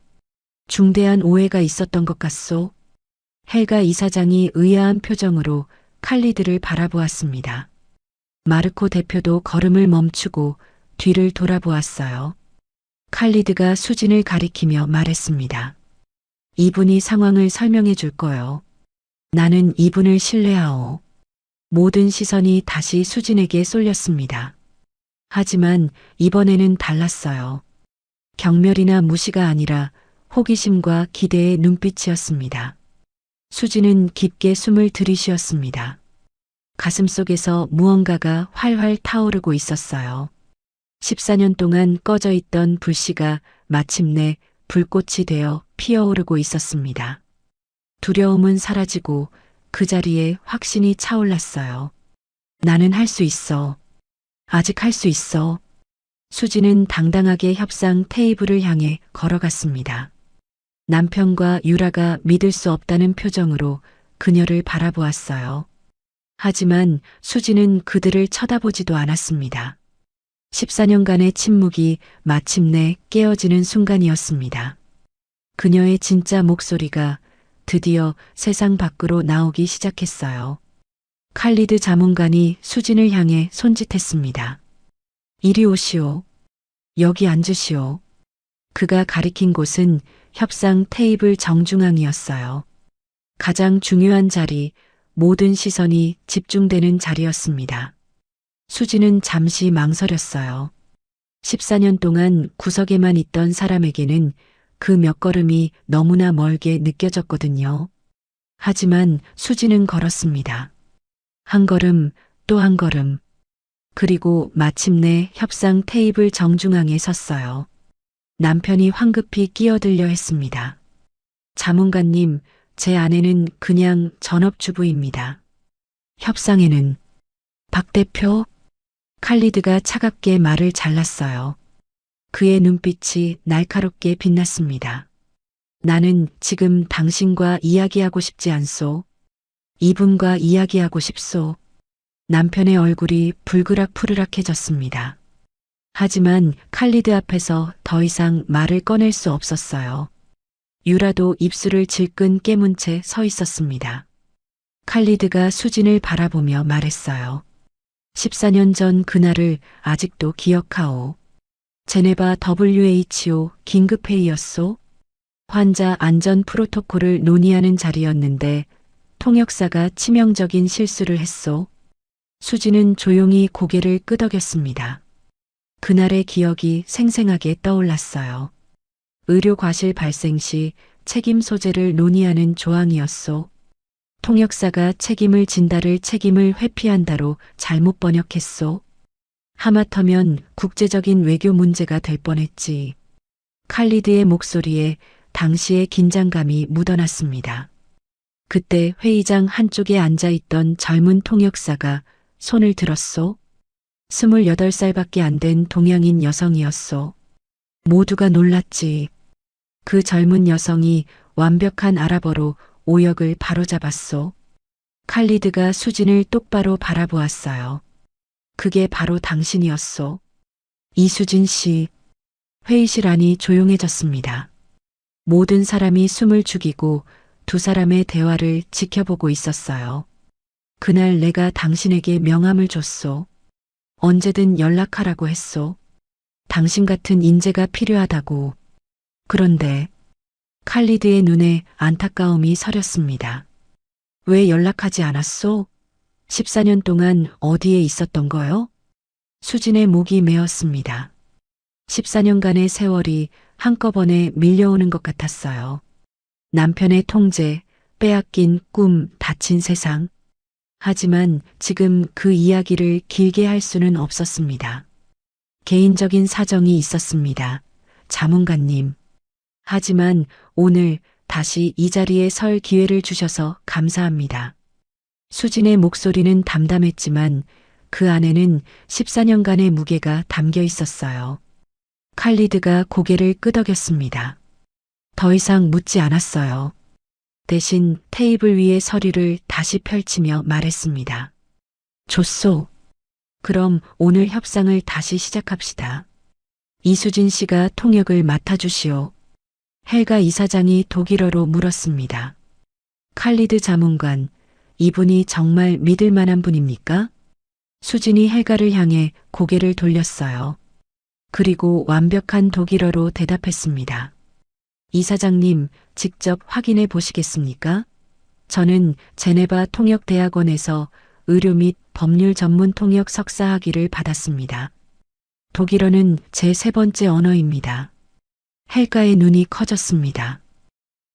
중대한 오해가 있었던 것 같소. 헬가 이사장이 의아한 표정으로 칼리드를 바라보았습니다. 마르코 대표도 걸음을 멈추고 뒤를 돌아보았어요. 칼리드가 수진을 가리키며 말했습니다. 이분이 상황을 설명해 줄 거요. 나는 이분을 신뢰하오. 모든 시선이 다시 수진에게 쏠렸습니다. 하지만 이번에는 달랐어요. 경멸이나 무시가 아니라 호기심과 기대의 눈빛이었습니다. 수진은 깊게 숨을 들이쉬었습니다. 가슴속에서 무언가가 활활 타오르고 있었어요. 14년 동안 꺼져 있던 불씨가 마침내 불꽃이 되어 피어오르고 있었습니다. 두려움은 사라지고 그 자리에 확신이 차올랐어요. 나는 할 수 있어. 아직 할 수 있어. 수지는 당당하게 협상 테이블을 향해 걸어갔습니다. 남편과 유라가 믿을 수 없다는 표정으로 그녀를 바라보았어요. 하지만 수지는 그들을 쳐다보지도 않았습니다. 14년간의 침묵이 마침내 깨어지는 순간이었습니다. 그녀의 진짜 목소리가 드디어 세상 밖으로 나오기 시작했어요. 칼리드 자문관이 수진을 향해 손짓했습니다. 이리 오시오. 여기 앉으시오. 그가 가리킨 곳은 협상 테이블 정중앙이었어요. 가장 중요한 자리, 모든 시선이 집중되는 자리였습니다. 수지는 잠시 망설였어요. 14년 동안 구석에만 있던 사람에게는 그 몇 걸음이 너무나 멀게 느껴졌거든요. 하지만 수지는 걸었습니다. 한 걸음, 또 한 걸음. 그리고 마침내 협상 테이블 정중앙에 섰어요. 남편이 황급히 끼어들려 했습니다. 자문관님, 제 아내는 그냥 전업주부입니다. 협상에는 박 대표? 칼리드가 차갑게 말을 잘랐어요. 그의 눈빛이 날카롭게 빛났습니다. 나는 지금 당신과 이야기하고 싶지 않소. 이분과 이야기하고 싶소. 남편의 얼굴이 불그락푸르락해졌습니다. 하지만 칼리드 앞에서 더 이상 말을 꺼낼 수 없었어요. 유라도 입술을 질끈 깨문 채 서 있었습니다. 칼리드가 수진을 바라보며 말했어요. 14년 전 그날을 아직도 기억하오. 제네바 WHO 긴급회의였소. 환자 안전 프로토콜을 논의하는 자리였는데 통역사가 치명적인 실수를 했소. 수지는 조용히 고개를 끄덕였습니다. 그날의 기억이 생생하게 떠올랐어요. 의료 과실 발생 시 책임 소재를 논의하는 조항이었소. 통역사가 책임을 진다를 책임을 회피한다로 잘못 번역했소. 하마터면 국제적인 외교 문제가 될 뻔했지. 칼리드의 목소리에 당시의 긴장감이 묻어났습니다. 그때 회의장 한쪽에 앉아있던 젊은 통역사가 손을 들었소. 28살밖에 안 된 동양인 여성이었소. 모두가 놀랐지. 그 젊은 여성이 완벽한 아랍어로 오역을 바로잡았소. 칼리드가 수진을 똑바로 바라보았어요. 그게 바로 당신이었소. 이수진 씨. 회의실 안이 조용해졌습니다. 모든 사람이 숨을 죽이고 두 사람의 대화를 지켜보고 있었어요. 그날 내가 당신에게 명함을 줬소. 언제든 연락하라고 했소. 당신 같은 인재가 필요하다고. 그런데 칼리드의 눈에 안타까움이 서렸습니다. 왜 연락하지 않았소? 14년 동안 어디에 있었던 거요? 수진의 목이 메었습니다. 14년간의 세월이 한꺼번에 밀려오는 것 같았어요. 남편의 통제, 빼앗긴 꿈, 다친 세상. 하지만 지금 그 이야기를 길게 할 수는 없었습니다. 개인적인 사정이 있었습니다. 자문관님. 하지만 오늘 다시 이 자리에 설 기회를 주셔서 감사합니다. 수진의 목소리는 담담했지만 그 안에는 14년간의 무게가 담겨 있었어요. 칼리드가 고개를 끄덕였습니다. 더 이상 묻지 않았어요. 대신 테이블 위의 서류를 다시 펼치며 말했습니다. 좋소. 그럼 오늘 협상을 다시 시작합시다. 이수진 씨가 통역을 맡아주시오. 헬가 이사장이 독일어로 물었습니다. 칼리드 자문관, 이분이 정말 믿을 만한 분입니까? 수진이 헬가를 향해 고개를 돌렸어요. 그리고 완벽한 독일어로 대답했습니다. 이사장님, 직접 확인해 보시겠습니까? 저는 제네바 통역대학원에서 의료 및 법률 전문 통역 석사 학위를 받았습니다. 독일어는 제 세 번째 언어입니다. 헬가의 눈이 커졌습니다.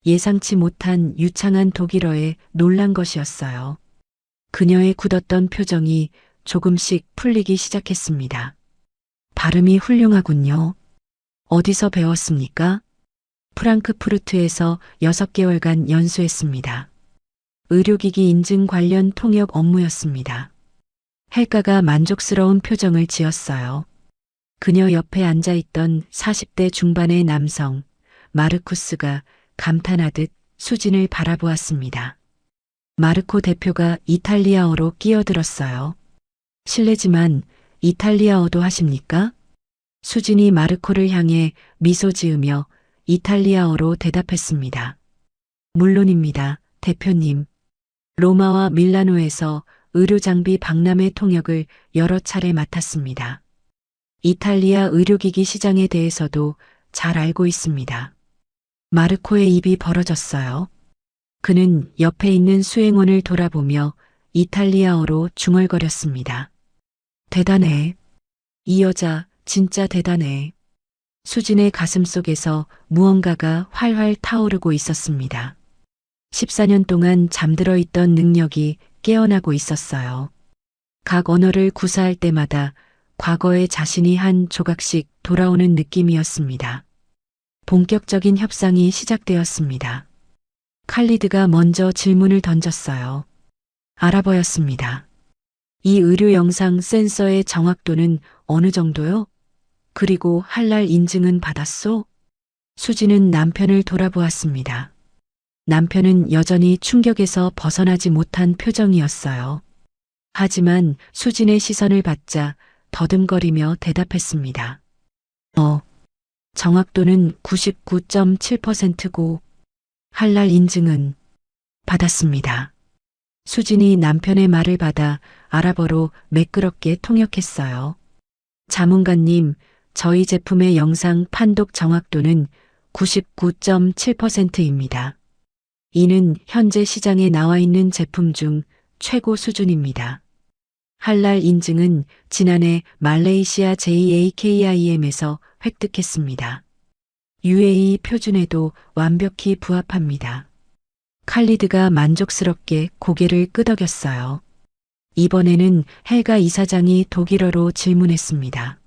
예상치 못한 유창한 독일어에 놀란 것이었어요. 그녀의 굳었던 표정이 조금씩 풀리기 시작했습니다. 발음이 훌륭하군요. 어디서 배웠습니까? 프랑크푸르트에서 6개월간 연수했습니다. 의료기기 인증 관련 통역 업무였습니다. 헬가가 만족스러운 표정을 지었어요. 그녀 옆에 앉아있던 40대 중반의 남성, 마르쿠스가 감탄하듯 수진을 바라보았습니다. 마르코 대표가 이탈리아어로 끼어들었어요. 실례지만 이탈리아어도 하십니까? 수진이 마르코를 향해 미소 지으며 이탈리아어로 대답했습니다. 물론입니다, 대표님. 로마와 밀라노에서 의료장비 박람회 통역을 여러 차례 맡았습니다. 이탈리아 의료기기 시장에 대해서도 잘 알고 있습니다. 마르코의 입이 벌어졌어요. 그는 옆에 있는 수행원을 돌아보며 이탈리아어로 중얼거렸습니다. 대단해. 이 여자 진짜 대단해. 수진의 가슴 속에서 무언가가 활활 타오르고 있었습니다. 14년 동안 잠들어 있던 능력이 깨어나고 있었어요. 각 언어를 구사할 때마다 과거의 자신이 한 조각씩 돌아오는 느낌이었습니다. 본격적인 협상이 시작되었습니다. 칼리드가 먼저 질문을 던졌어요. 알아보였습니다. 이 의료 영상 센서의 정확도는 어느 정도요? 그리고 할랄 인증은 받았소? 수지는 남편을 돌아보았습니다. 남편은 여전히 충격에서 벗어나지 못한 표정이었어요. 하지만 수진의 시선을 받자 더듬거리며 대답했습니다. 정확도는 99.7%고 할랄 인증은 받았습니다. 수진이 남편의 말을 받아 아랍어로 매끄럽게 통역했어요. 자문가님, 저희 제품의 영상 판독 정확도는 99.7%입니다. 이는 현재 시장에 나와 있는 제품 중 최고 수준입니다. 할랄 인증은 지난해 말레이시아 JAKIM에서 획득했습니다. UAE 표준에도 완벽히 부합합니다. 칼리드가 만족스럽게 고개를 끄덕였어요. 이번에는 헬가 이사장이 독일어로 질문했습니다.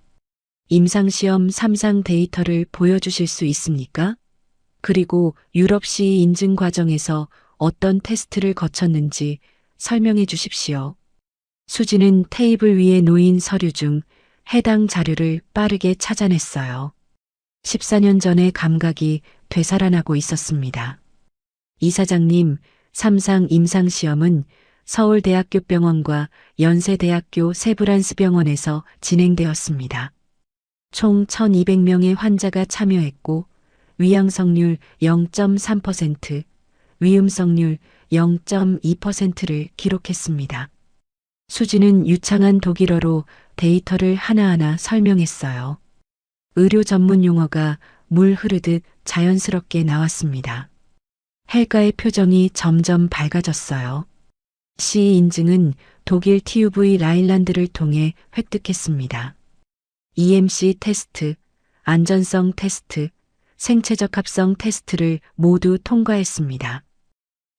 임상시험 3상 데이터를 보여주실 수 있습니까? 그리고 유럽시 인증 과정에서 어떤 테스트를 거쳤는지 설명해 주십시오. 수지는 테이블 위에 놓인 서류 중 해당 자료를 빠르게 찾아냈어요. 14년 전의 감각이 되살아나고 있었습니다. 이사장님, 3상 임상시험은 서울대학교 병원과 연세대학교 세브란스 병원에서 진행되었습니다. 총 1200명의 환자가 참여했고 위양성률 0.3%, 위음성률 0.2%를 기록했습니다. 수지는 유창한 독일어로 데이터를 하나하나 설명했어요. 의료 전문 용어가 물 흐르듯 자연스럽게 나왔습니다. 헬가의 표정이 점점 밝아졌어요. C 인증은 독일 TUV 라인란드를 통해 획득했습니다. EMC 테스트, 안전성 테스트, 생체적 합성 테스트를 모두 통과했습니다.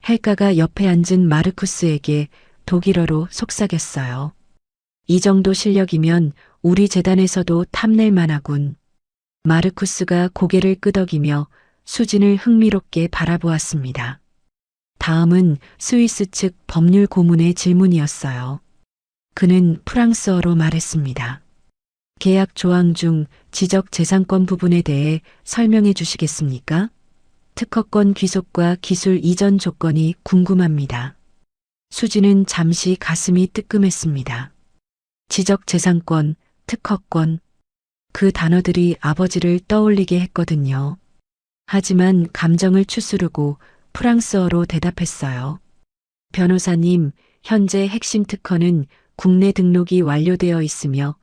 헬가가 옆에 앉은 마르쿠스에게 독일어로 속삭였어요. 이 정도 실력이면 우리 재단에서도 탐낼 만하군. 마르쿠스가 고개를 끄덕이며 수진을 흥미롭게 바라보았습니다. 다음은 스위스 측 법률 고문의 질문이었어요. 그는 프랑스어로 말했습니다. 계약 조항 중 지적 재산권 부분에 대해 설명해 주시겠습니까? 특허권 귀속과 기술 이전 조건이 궁금합니다. 수지는 잠시 가슴이 뜨끔했습니다. 지적 재산권, 특허권, 그 단어들이 아버지를 떠올리게 했거든요. 하지만 감정을 추스르고 프랑스어로 대답했어요. 변호사님, 현재 핵심 특허는 국내 등록이 완료되어 있으며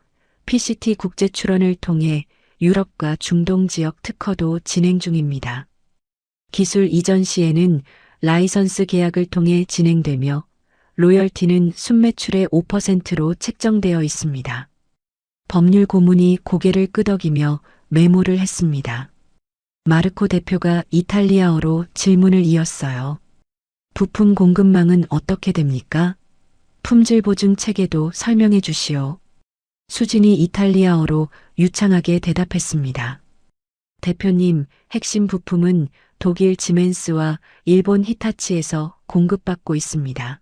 PCT 국제 출원을 통해 유럽과 중동 지역 특허도 진행 중입니다. 기술 이전 시에는 라이선스 계약을 통해 진행되며 로열티는 순매출의 5%로 책정되어 있습니다. 법률 고문이 고개를 끄덕이며 메모를 했습니다. 마르코 대표가 이탈리아어로 질문을 이었어요. 부품 공급망은 어떻게 됩니까? 품질 보증 체계도 설명해 주시오. 수진이 이탈리아어로 유창하게 대답했습니다. 대표님, 핵심 부품은 독일 지멘스와 일본 히타치에서 공급받고 있습니다.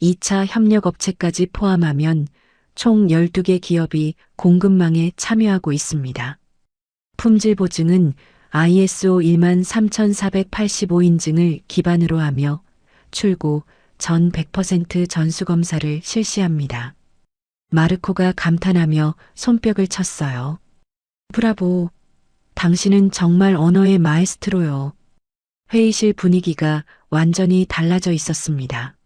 2차 협력업체까지 포함하면 총 12개 기업이 공급망에 참여하고 있습니다. 품질 보증은 ISO 13485 인증을 기반으로 하며 출고 전 100% 전수검사를 실시합니다. 마르코가 감탄하며 손뼉을 쳤어요. 브라보. 당신은 정말 언어의 마에스트로요. 회의실 분위기가 완전히 달라져 있었습니다.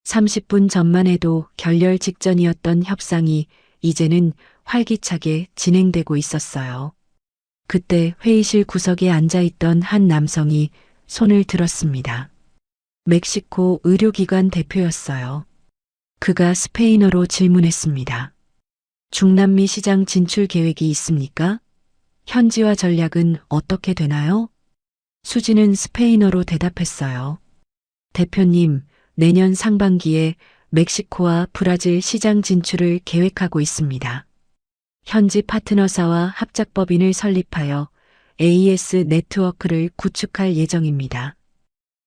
30분 전만 해도 결렬 직전이었던 협상이 이제는 활기차게 진행되고 있었어요. 그때 회의실 구석에 앉아있던 한 남성이 손을 들었습니다. 멕시코 의료기관 대표였어요. 그가 스페인어로 질문했습니다. 중남미 시장 진출 계획이 있습니까? 현지화 전략은 어떻게 되나요? 수지는 스페인어로 대답했어요. 대표님, 내년 상반기에 멕시코와 브라질 시장 진출을 계획하고 있습니다. 현지 파트너사와 합작법인을 설립하여 AES 네트워크를 구축할 예정입니다.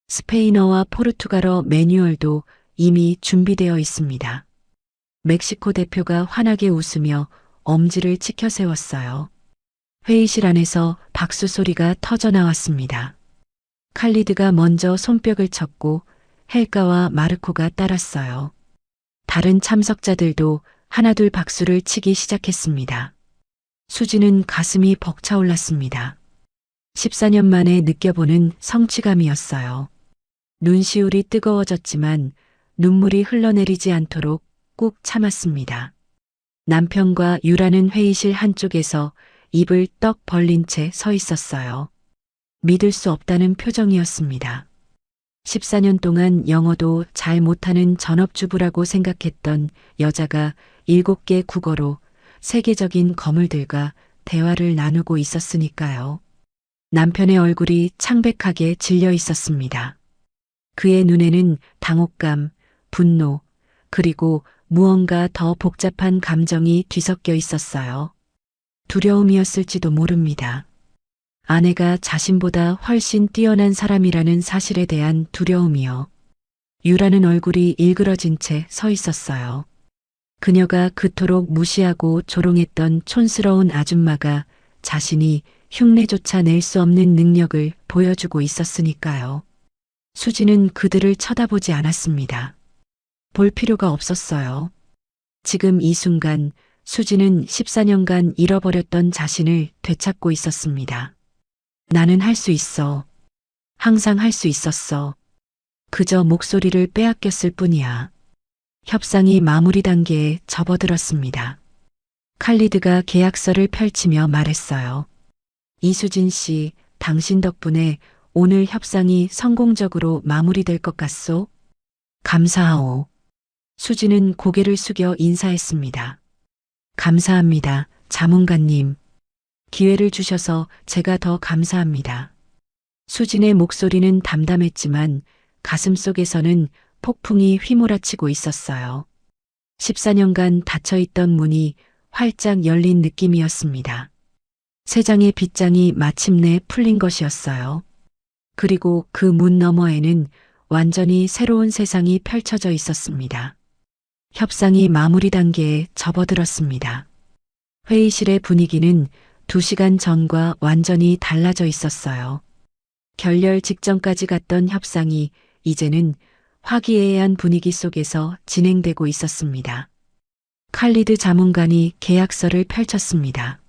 스페인어와 포르투갈어 매뉴얼도 이미 준비되어 있습니다. 멕시코 대표가 환하게 웃으며 엄지를 치켜 세웠어요. 회의실 안에서 박수 소리가 터져 나왔습니다. 칼리드가 먼저 손뼉을 쳤고 헬가와 마르코가 따랐어요. 다른 참석자들도 하나둘 박수를 치기 시작했습니다. 수지는 가슴이 벅차올랐습니다. 14년 만에 느껴보는 성취감이었어요. 눈시울이 뜨거워졌지만 눈물이 흘러내리지 않도록 꾹 참았습니다. 남편과 유라는 회의실 한쪽에서 입을 떡 벌린 채 서 있었어요. 믿을 수 없다는 표정이었습니다. 14년 동안 영어도 잘 못하는 전업주부라고 생각했던 여자가 7개 국어로 세계적인 거물들과 대화를 나누고 있었으니까요. 남편의 얼굴이 창백하게 질려 있었습니다. 그의 눈에는 당혹감, 분노, 그리고 무언가 더 복잡한 감정이 뒤섞여 있었어요. 두려움이었을지도 모릅니다. 아내가 자신보다 훨씬 뛰어난 사람이라는 사실에 대한 두려움이요. 유라는 얼굴이 일그러진 채 서 있었어요. 그녀가 그토록 무시하고 조롱했던 촌스러운 아줌마가 자신이 흉내조차 낼 수 없는 능력을 보여주고 있었으니까요. 수지는 그들을 쳐다보지 않았습니다. 볼 필요가 없었어요. 지금 이 순간 수지는 14년간 잃어버렸던 자신을 되찾고 있었습니다. 나는 할 수 있어. 항상 할 수 있었어. 그저 목소리를 빼앗겼을 뿐이야. 협상이 마무리 단계에 접어들었습니다. 칼리드가 계약서를 펼치며 말했어요. 이수진 씨, 당신 덕분에 오늘 협상이 성공적으로 마무리될 것 같소? 감사하오. 수지는 고개를 숙여 인사했습니다. 감사합니다, 자문가님. 기회를 주셔서 제가 더 감사합니다. 수진의 목소리는 담담했지만 가슴속에서는 폭풍이 휘몰아치고 있었어요. 14년간 닫혀있던 문이 활짝 열린 느낌이었습니다. 세 장의 빗장이 마침내 풀린 것이었어요. 그리고 그 문 너머에는 완전히 새로운 세상이 펼쳐져 있었습니다. 협상이 마무리 단계에 접어들었습니다. 회의실의 분위기는 2시간 전과 완전히 달라져 있었어요. 결렬 직전까지 갔던 협상이 이제는 화기애애한 분위기 속에서 진행되고 있었습니다. 칼리드 자문관이 계약서를 펼쳤습니다.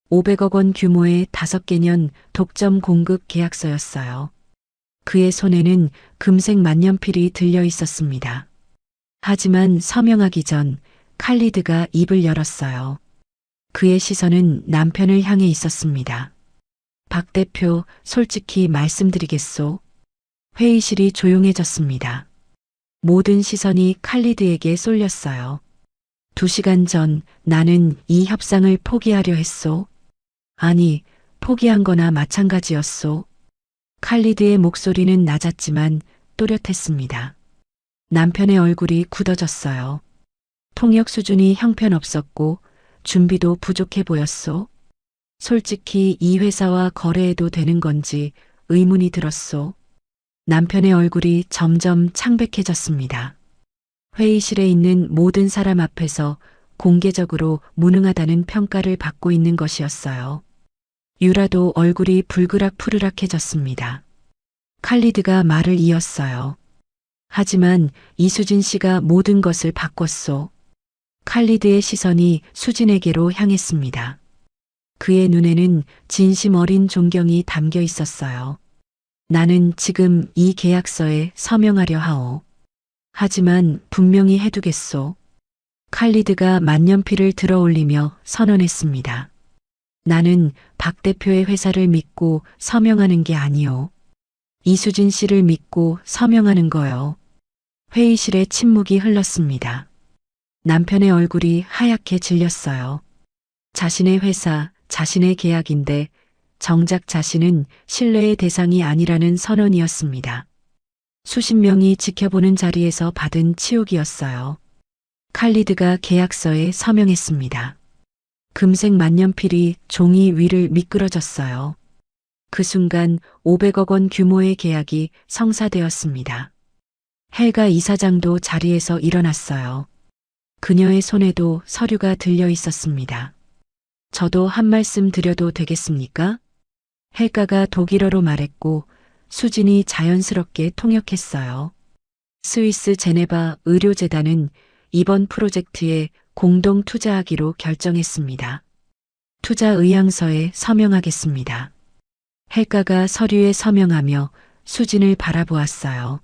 500억 원 규모의 5개년 독점 공급 계약서였어요. 그의 손에는 금색 만년필이 들려 있었습니다. 하지만 서명하기 전 칼리드가 입을 열었어요. 그의 시선은 남편을 향해 있었습니다. 박 대표, 솔직히 말씀드리겠소. 회의실이 조용해졌습니다. 모든 시선이 칼리드에게 쏠렸어요. 2시간 전 나는 이 협상을 포기하려 했소. 아니, 포기한 거나 마찬가지였소. 칼리드의 목소리는 낮았지만 또렷했습니다. 남편의 얼굴이 굳어졌어요. 통역 수준이 형편없었고 준비도 부족해 보였소. 솔직히 이 회사와 거래해도 되는 건지 의문이 들었소. 남편의 얼굴이 점점 창백해졌습니다. 회의실에 있는 모든 사람 앞에서 공개적으로 무능하다는 평가를 받고 있는 것이었어요. 유라도 얼굴이 불그락푸르락해졌습니다. 칼리드가 말을 이었어요. 하지만 이수진 씨가 모든 것을 바꿨소. 칼리드의 시선이 수진에게로 향했습니다. 그의 눈에는 진심 어린 존경이 담겨 있었어요. 나는 지금 이 계약서에 서명하려 하오. 하지만 분명히 해두겠소. 칼리드가 만년필을 들어 올리며 선언했습니다. 나는 박 대표의 회사를 믿고 서명하는 게 아니오. 이수진 씨를 믿고 서명하는 거요. 회의실에 침묵이 흘렀습니다. 남편의 얼굴이 하얗게 질렸어요. 자신의 회사, 자신의 계약인데 정작 자신은 신뢰의 대상이 아니라는 선언이었습니다. 수십 명이 지켜보는 자리에서 받은 치욕이었어요. 칼리드가 계약서에 서명했습니다. 금색 만년필이 종이 위를 미끄러졌어요. 그 순간 500억 원 규모의 계약이 성사되었습니다. 헬가 이사장도 자리에서 일어났어요. 그녀의 손에도 서류가 들려 있었습니다. 저도 한 말씀 드려도 되겠습니까? 헬가가 독일어로 말했고 수진이 자연스럽게 통역했어요. 스위스 제네바 의료재단은 이번 프로젝트에 공동 투자하기로 결정했습니다. 투자 의향서에 서명하겠습니다. 헬가가 서류에 서명하며 수진을 바라보았어요.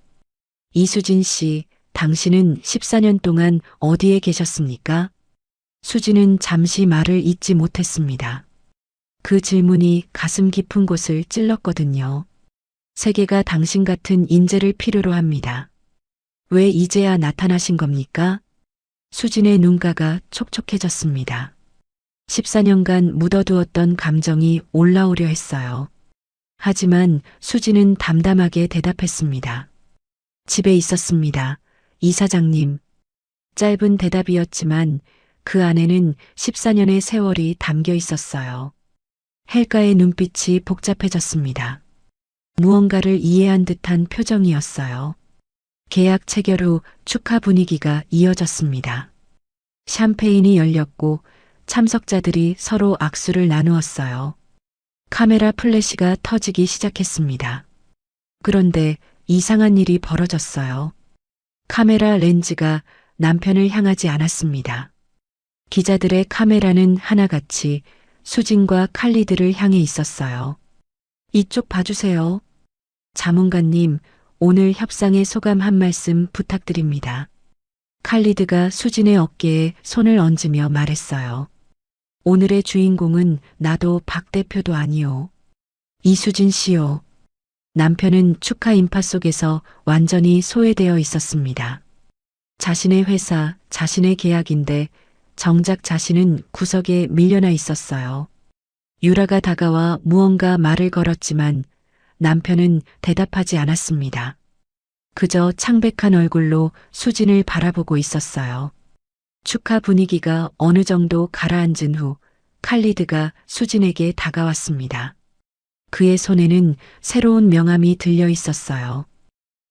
이수진 씨, 당신은 14년 동안 어디에 계셨습니까? 수진은 잠시 말을 잇지 못했습니다. 그 질문이 가슴 깊은 곳을 찔렀거든요. 세계가 당신 같은 인재를 필요로 합니다. 왜 이제야 나타나신 겁니까? 수진의 눈가가 촉촉해졌습니다. 14년간 묻어두었던 감정이 올라오려 했어요. 하지만 수진은 담담하게 대답했습니다. 집에 있었습니다. 이사장님. 짧은 대답이었지만 그 안에는 14년의 세월이 담겨 있었어요. 헬가의 눈빛이 복잡해졌습니다. 무언가를 이해한 듯한 표정이었어요. 계약 체결 후 축하 분위기가 이어졌습니다. 샴페인이 열렸고 참석자들이 서로 악수를 나누었어요. 카메라 플래시가 터지기 시작했습니다. 그런데 이상한 일이 벌어졌어요. 카메라 렌즈가 남편을 향하지 않았습니다. 기자들의 카메라는 하나같이 수진과 칼리드를 향해 있었어요. 이쪽 봐주세요. 자문가님, 오늘 협상의 소감 한 말씀 부탁드립니다. 칼리드가 수진의 어깨에 손을 얹으며 말했어요. 오늘의 주인공은 나도 박 대표도 아니오. 이수진 씨요. 남편은 축하 인파 속에서 완전히 소외되어 있었습니다. 자신의 회사, 자신의 계약인데 정작 자신은 구석에 밀려나 있었어요. 유라가 다가와 무언가 말을 걸었지만 남편은 대답하지 않았습니다. 그저 창백한 얼굴로 수진을 바라보고 있었어요. 축하 분위기가 어느 정도 가라앉은 후 칼리드가 수진에게 다가왔습니다. 그의 손에는 새로운 명함이 들려 있었어요.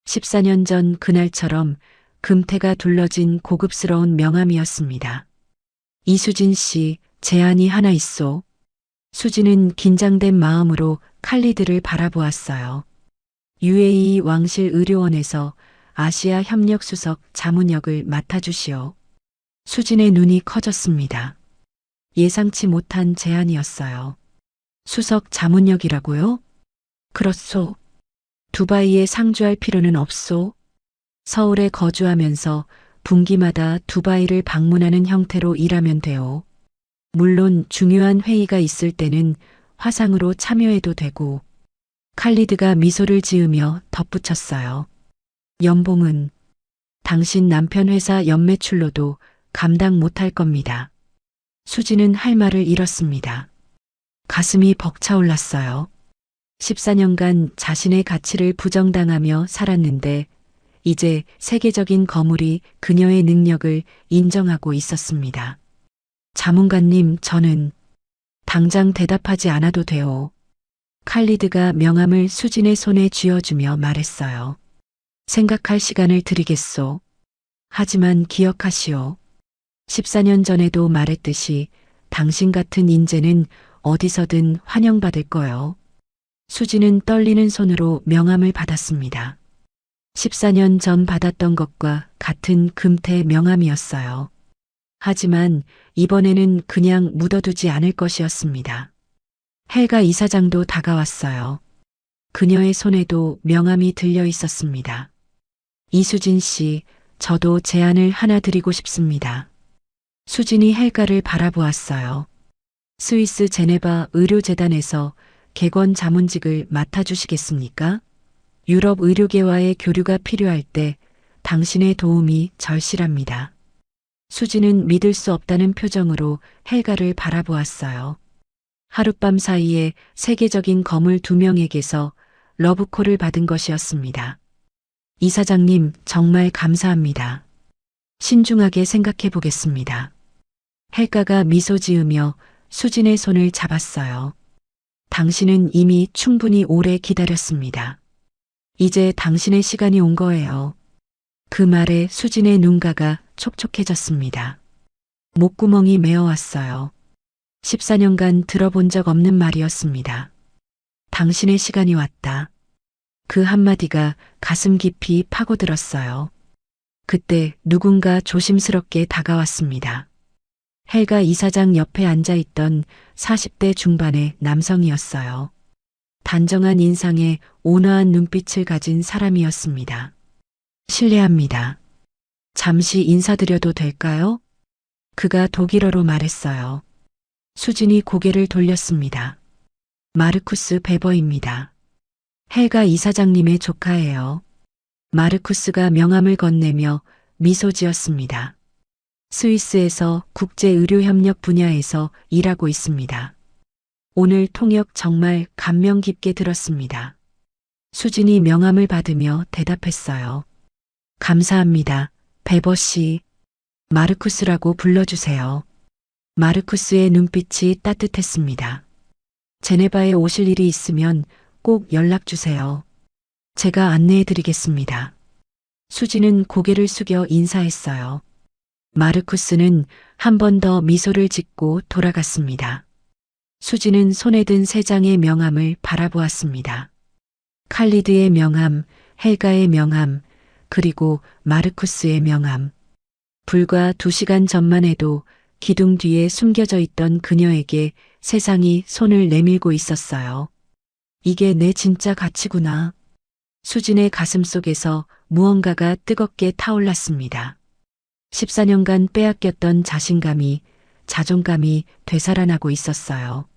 14년 전 그날처럼 금태가 둘러진 고급스러운 명함이었습니다. 이수진 씨, 제안이 하나 있소. 수진은 긴장된 마음으로 칼리드를 바라보았어요. UAE 왕실 의료원에서 아시아 협력 수석 자문역을 맡아주시오. 수진의 눈이 커졌습니다. 예상치 못한 제안이었어요. 수석 자문역이라고요? 그렇소. 두바이에 상주할 필요는 없소. 서울에 거주하면서 분기마다 두바이를 방문하는 형태로 일하면 돼요. 물론 중요한 회의가 있을 때는 화상으로 참여해도 되고. 칼리드가 미소를 지으며 덧붙였어요. 연봉은 당신 남편 회사 연매출로도 감당 못할 겁니다. 수지는 할 말을 잃었습니다. 가슴이 벅차올랐어요. 14년간 자신의 가치를 부정당하며 살았는데 이제 세계적인 거물이 그녀의 능력을 인정하고 있었습니다. 자문가님, 저는 당장 대답하지 않아도 돼요. 칼리드가 명함을 수진의 손에 쥐어주며 말했어요. 생각할 시간을 드리겠소. 하지만 기억하시오. 14년 전에도 말했듯이 당신 같은 인재는 어디서든 환영받을 거요. 수지는 떨리는 손으로 명함을 받았습니다. 14년 전 받았던 것과 같은 금태 명함이었어요. 하지만 이번에는 그냥 묻어두지 않을 것이었습니다. 헬가 이사장도 다가왔어요. 그녀의 손에도 명함이 들려 있었습니다. 이수진 씨, 저도 제안을 하나 드리고 싶습니다. 수진이 헬가를 바라보았어요. 스위스 제네바 의료재단에서 객원 자문직을 맡아주시겠습니까? 유럽 의료계와의 교류가 필요할 때 당신의 도움이 절실합니다. 수지는 믿을 수 없다는 표정으로 헬가를 바라보았어요. 하룻밤 사이에 세계적인 거물 2명에게서 러브콜을 받은 것이었습니다. 이사장님, 정말 감사합니다. 신중하게 생각해 보겠습니다. 헬가가 미소 지으며 수진의 손을 잡았어요. 당신은 이미 충분히 오래 기다렸습니다. 이제 당신의 시간이 온 거예요. 그 말에 수진의 눈가가 촉촉해졌습니다. 목구멍이 메어왔어요. 14년간 들어본 적 없는 말이었습니다. 당신의 시간이 왔다. 그 한마디가 가슴 깊이 파고들었어요. 그때 누군가 조심스럽게 다가왔습니다. 헬가 이사장 옆에 앉아있던 40대 중반의 남성이었어요. 단정한 인상에 온화한 눈빛을 가진 사람이었습니다. 실례합니다. 잠시 인사드려도 될까요? 그가 독일어로 말했어요. 수진이 고개를 돌렸습니다. 마르쿠스 베버입니다. 헬가 이사장님의 조카예요. 마르쿠스가 명함을 건네며 미소 지었습니다. 스위스에서 국제의료협력 분야에서 일하고 있습니다. 오늘 통역 정말 감명 깊게 들었습니다. 수진이 명함을 받으며 대답했어요. 감사합니다. 베버 씨. 마르쿠스라고 불러주세요. 마르쿠스의 눈빛이 따뜻했습니다. 제네바에 오실 일이 있으면 꼭 연락 주세요. 제가 안내해 드리겠습니다. 수지는 고개를 숙여 인사했어요. 마르쿠스는 한 번 더 미소를 짓고 돌아갔습니다. 수지는 손에 든 3장의 명함을 바라보았습니다. 칼리드의 명함, 헬가의 명함, 그리고 마르쿠스의 명함. 불과 2시간 전만 해도 기둥 뒤에 숨겨져 있던 그녀에게 세상이 손을 내밀고 있었어요. 이게 내 진짜 가치구나. 수진의 가슴 속에서 무언가가 뜨겁게 타올랐습니다. 14년간 빼앗겼던 자신감이, 자존감이 되살아나고 있었어요.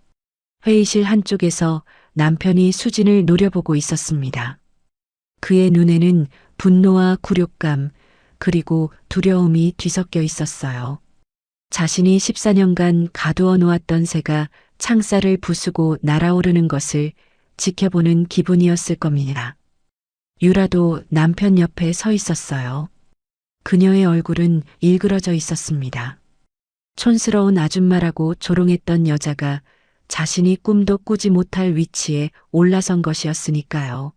회의실 한쪽에서 남편이 수진을 노려보고 있었습니다. 그의 눈에는 분노와 굴욕감, 그리고 두려움이 뒤섞여 있었어요. 자신이 14년간 가두어 놓았던 새가 창살을 부수고 날아오르는 것을 지켜보는 기분이었을 겁니다. 유라도 남편 옆에 서 있었어요. 그녀의 얼굴은 일그러져 있었습니다. 촌스러운 아줌마라고 조롱했던 여자가 자신이 꿈도 꾸지 못할 위치에 올라선 것이었으니까요.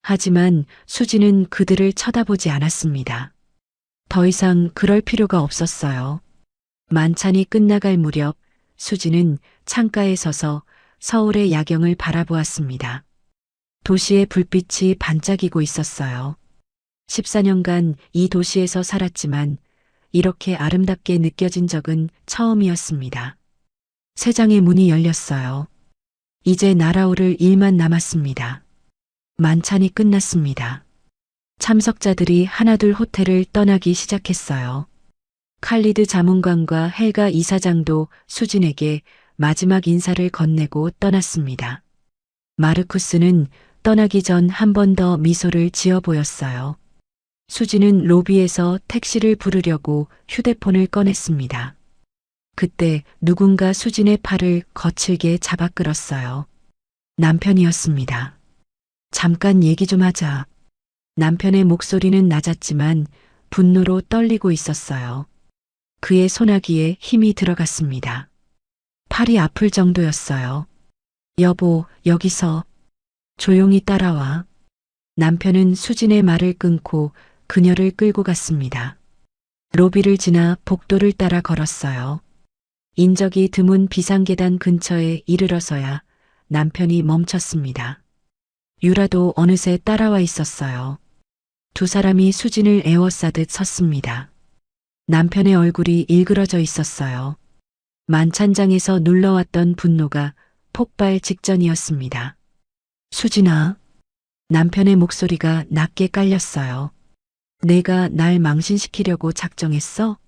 하지만 수지는 그들을 쳐다보지 않았습니다. 더 이상 그럴 필요가 없었어요. 만찬이 끝나갈 무렵 수지는 창가에 서서 서울의 야경을 바라보았습니다. 도시의 불빛이 반짝이고 있었어요. 14년간 이 도시에서 살았지만 이렇게 아름답게 느껴진 적은 처음이었습니다. 3장의 문이 열렸어요. 이제 날아오를 일만 남았습니다. 만찬이 끝났습니다. 참석자들이 하나둘 호텔을 떠나기 시작했어요. 칼리드 자문관과 헬가 이사장도 수진에게 마지막 인사를 건네고 떠났습니다. 마르쿠스는 떠나기 전 한 번 더 미소를 지어 보였어요. 수진은 로비에서 택시를 부르려고 휴대폰을 꺼냈습니다. 그때 누군가 수진의 팔을 거칠게 잡아 끌었어요. 남편이었습니다. 잠깐 얘기 좀 하자. 남편의 목소리는 낮았지만 분노로 떨리고 있었어요. 그의 소나기에 힘이 들어갔습니다. 팔이 아플 정도였어요. 여보, 여기서 조용히 따라와. 남편은 수진의 말을 끊고 그녀를 끌고 갔습니다. 로비를 지나 복도를 따라 걸었어요. 인적이 드문 비상계단 근처에 이르러서야 남편이 멈췄습니다. 유라도 어느새 따라와 있었어요. 두 사람이 수진을 에워싸듯 섰습니다. 남편의 얼굴이 일그러져 있었어요. 만찬장에서 눌러왔던 분노가 폭발 직전이었습니다. 수진아. 남편의 목소리가 낮게 깔렸어요. 내가 날 망신시키려고 작정했어?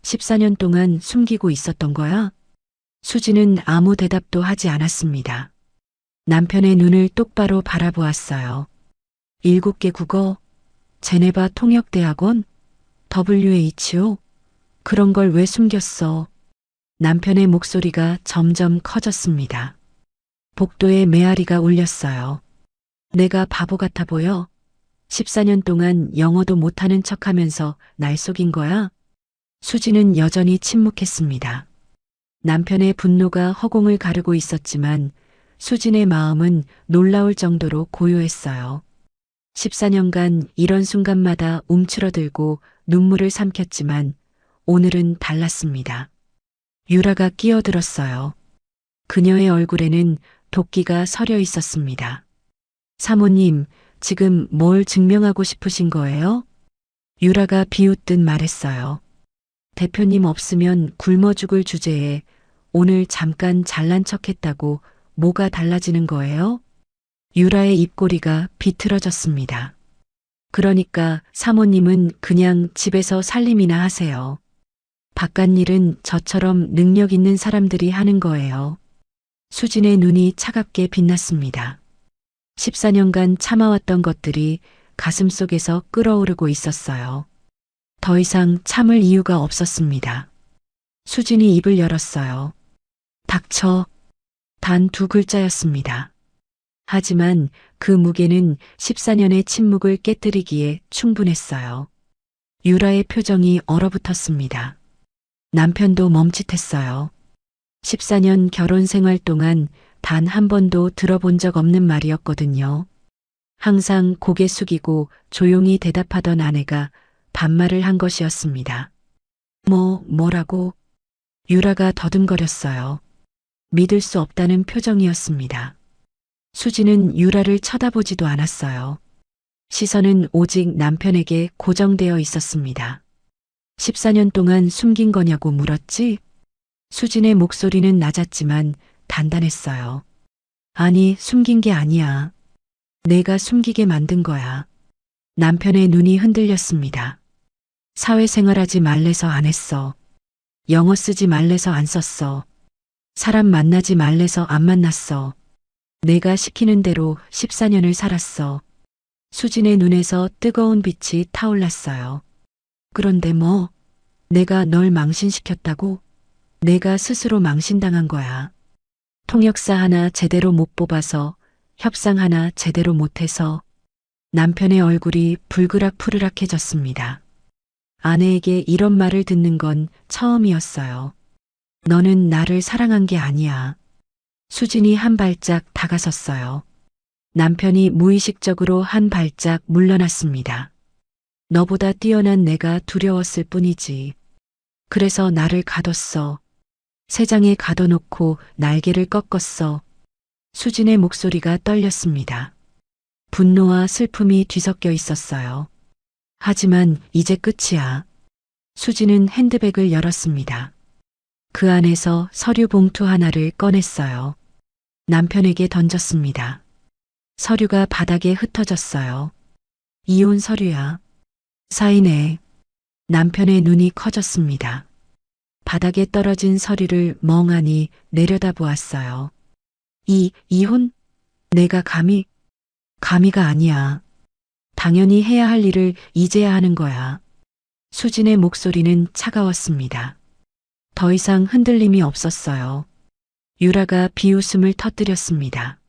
14년 동안 숨기고 있었던 거야? 수진은 아무 대답도 하지 않았습니다. 남편의 눈을 똑바로 바라보았어요. 7개 국어, 제네바 통역대학원, WHO, 그런 걸 왜 숨겼어? 남편의 목소리가 점점 커졌습니다. 복도에 메아리가 울렸어요. 내가 바보 같아 보여? 14년 동안 영어도 못하는 척하면서 날 속인 거야? 수지는 여전히 침묵했습니다. 남편의 분노가 허공을 가르고 있었지만 수진의 마음은 놀라울 정도로 고요했어요. 14년간 이런 순간마다 움츠러들고 눈물을 삼켰지만 오늘은 달랐습니다. 유라가 끼어들었어요. 그녀의 얼굴에는 도끼가 서려 있었습니다. 사모님, 지금 뭘 증명하고 싶으신 거예요? 유라가 비웃듯 말했어요. 대표님 없으면 굶어 죽을 주제에 오늘 잠깐 잘난 척했다고 뭐가 달라지는 거예요? 유라의 입꼬리가 비틀어졌습니다. 그러니까 사모님은 그냥 집에서 살림이나 하세요. 바깥 일은 저처럼 능력 있는 사람들이 하는 거예요. 수진의 눈이 차갑게 빛났습니다. 14년간 참아왔던 것들이 가슴속에서 끓어오르고 있었어요. 더 이상 참을 이유가 없었습니다. 수진이 입을 열었어요. 닥쳐. 단 2글자였습니다. 하지만 그 무게는 14년의 침묵을 깨뜨리기에 충분했어요. 유라의 표정이 얼어붙었습니다. 남편도 멈칫했어요. 14년 결혼 생활 동안 단 한 번도 들어본 적 없는 말이었거든요. 항상 고개 숙이고 조용히 대답하던 아내가 반말을 한 것이었습니다. 뭐라고? 유라가 더듬거렸어요. 믿을 수 없다는 표정이었습니다. 수지는 유라를 쳐다보지도 않았어요. 시선은 오직 남편에게 고정되어 있었습니다. 14년 동안 숨긴 거냐고 물었지? 수진의 목소리는 낮았지만 단단했어요. 아니, 숨긴 게 아니야. 내가 숨기게 만든 거야. 남편의 눈이 흔들렸습니다. 사회생활하지 말래서 안 했어. 영어 쓰지 말래서 안 썼어. 사람 만나지 말래서 안 만났어. 내가 시키는 대로 14년을 살았어. 수진의 눈에서 뜨거운 빛이 타올랐어요. 그런데 뭐? 내가 널 망신시켰다고? 내가 스스로 망신당한 거야. 통역사 하나 제대로 못 뽑아서, 협상 하나 제대로 못해서. 남편의 얼굴이 불그락푸르락해졌습니다. 아내에게 이런 말을 듣는 건 처음이었어요. 너는 나를 사랑한 게 아니야. 수진이 한 발짝 다가섰어요. 남편이 무의식적으로 한 발짝 물러났습니다. 너보다 뛰어난 내가 두려웠을 뿐이지. 그래서 나를 가뒀어. 새장에 가둬놓고 날개를 꺾었어. 수진의 목소리가 떨렸습니다. 분노와 슬픔이 뒤섞여 있었어요. 하지만 이제 끝이야. 수진은 핸드백을 열었습니다. 그 안에서 서류 봉투 하나를 꺼냈어요. 남편에게 던졌습니다. 서류가 바닥에 흩어졌어요. 이혼 서류야. 사인해. 남편의 눈이 커졌습니다. 바닥에 떨어진 서류를 멍하니 내려다보았어요. 이혼? 내가 감히가 아니야. 당연히 해야 할 일을 이제야 하는 거야. 수진의 목소리는 차가웠습니다. 더 이상 흔들림이 없었어요. 유라가 비웃음을 터뜨렸습니다.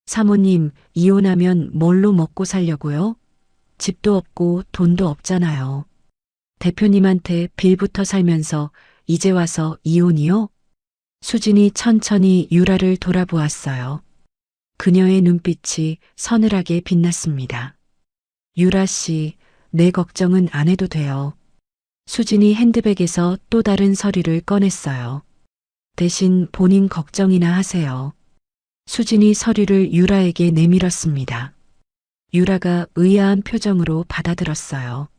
사모님, 이혼하면 뭘로 먹고 살려고요? 집도 없고 돈도 없잖아요. 대표님한테 빌부터 살면서 이제 와서 이혼이요? 수진이 천천히 유라를 돌아보았어요. 그녀의 눈빛이 서늘하게 빛났습니다. 유라 씨, 내 걱정은 안 해도 돼요. 수진이 핸드백에서 또 다른 서류를 꺼냈어요. 대신 본인 걱정이나 하세요. 수진이 서류를 유라에게 내밀었습니다. 유라가 의아한 표정으로 받아들었어요.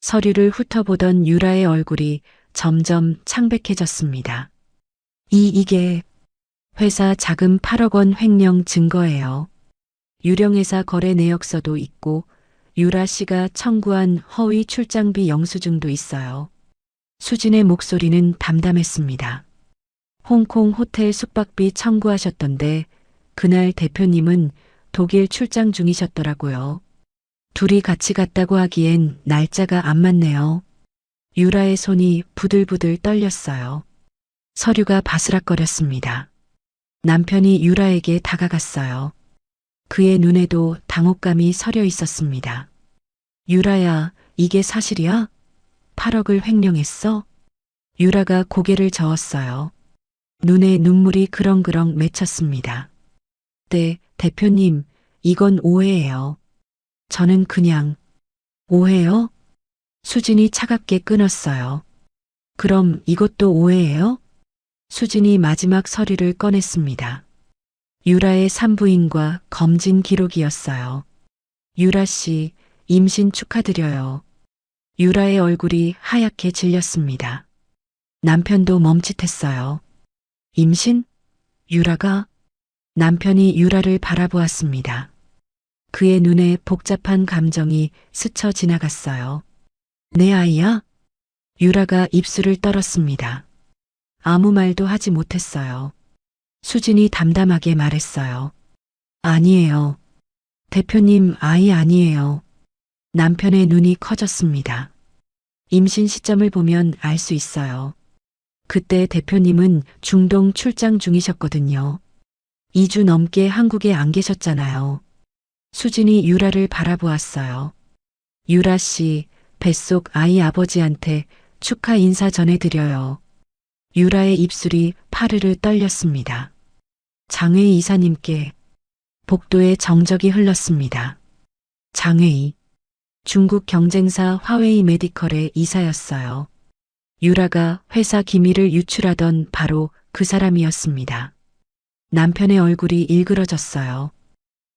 서류를 훑어보던 유라의 얼굴이 점점 창백해졌습니다. 이게 회사 자금 8억 원 횡령 증거예요. 유령회사 거래 내역서도 있고 유라 씨가 청구한 허위 출장비 영수증도 있어요. 수진의 목소리는 담담했습니다. 홍콩 호텔 숙박비 청구하셨던데 그날 대표님은 독일 출장 중이셨더라고요. 둘이 같이 갔다고 하기엔 날짜가 안 맞네요. 유라의 손이 부들부들 떨렸어요. 서류가 바스락거렸습니다. 남편이 유라에게 다가갔어요. 그의 눈에도 당혹감이 서려 있었습니다. 유라야, 이게 사실이야? 8억을 횡령했어? 유라가 고개를 저었어요. 눈에 눈물이 그렁그렁 맺혔습니다. 네, 대표님, 이건 오해예요. 저는 그냥 오해요? 수진이 차갑게 끊었어요. 그럼 이것도 오해예요? 수진이 마지막 서류를 꺼냈습니다. 유라의 산부인과 검진 기록이었어요. 유라 씨, 임신 축하드려요. 유라의 얼굴이 하얗게 질렸습니다. 남편도 멈칫했어요. 임신? 유라가? 남편이 유라를 바라보았습니다. 그의 눈에 복잡한 감정이 스쳐 지나갔어요. 내 아이야? 유라가 입술을 떨었습니다. 아무 말도 하지 못했어요. 수진이 담담하게 말했어요. 아니에요. 대표님 아이 아니에요. 남편의 눈이 커졌습니다. 임신 시점을 보면 알 수 있어요. 그때 대표님은 중동 출장 중이셨거든요. 2주 넘게 한국에 안 계셨잖아요. 수진이 유라를 바라보았어요. 유라 씨, 뱃속 아이 아버지한테 축하 인사 전해드려요. 유라의 입술이 파르르 떨렸습니다. 장회의 이사님께 복도에 정적이 흘렀습니다. 장회의, 중국 경쟁사 화웨이 메디컬의 이사였어요. 유라가 회사 기밀을 유출하던 바로 그 사람이었습니다. 남편의 얼굴이 일그러졌어요.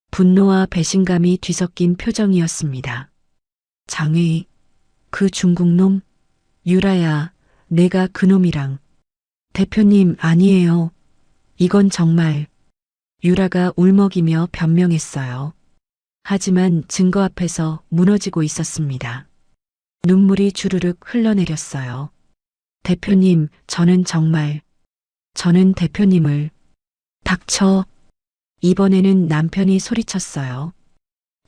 분노와 배신감이 뒤섞인 표정이었습니다. 장회의, 그 중국놈? 유라야, 내가 그놈이랑. 대표님 아니에요. 이건 정말. 유라가 울먹이며 변명했어요. 하지만 증거 앞에서 무너지고 있었습니다. 눈물이 주르륵 흘러내렸어요. 대표님, 저는 대표님을. 닥쳐. 이번에는 남편이 소리쳤어요.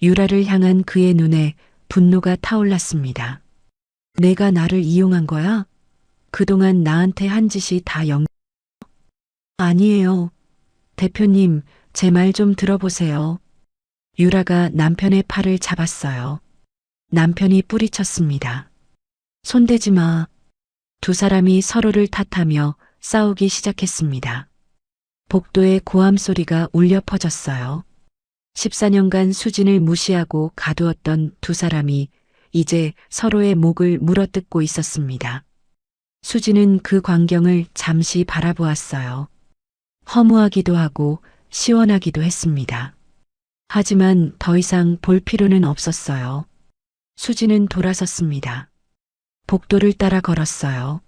유라를 향한 그의 눈에 분노가 타올랐습니다. 내가 나를 이용한 거야? 그동안 나한테 한 짓이 다 아니에요. 대표님, 제 말 좀 들어보세요. 유라가 남편의 팔을 잡았어요. 남편이 뿌리쳤습니다. 손대지 마. 두 사람이 서로를 탓하며 싸우기 시작했습니다. 복도에 고함 소리가 울려 퍼졌어요. 14년간 수진을 무시하고 가두었던 두 사람이 이제 서로의 목을 물어뜯고 있었습니다. 수진은 그 광경을 잠시 바라보았어요. 허무하기도 하고 시원하기도 했습니다. 하지만 더 이상 볼 필요는 없었어요. 수진은 돌아섰습니다. 복도를 따라 걸었어요.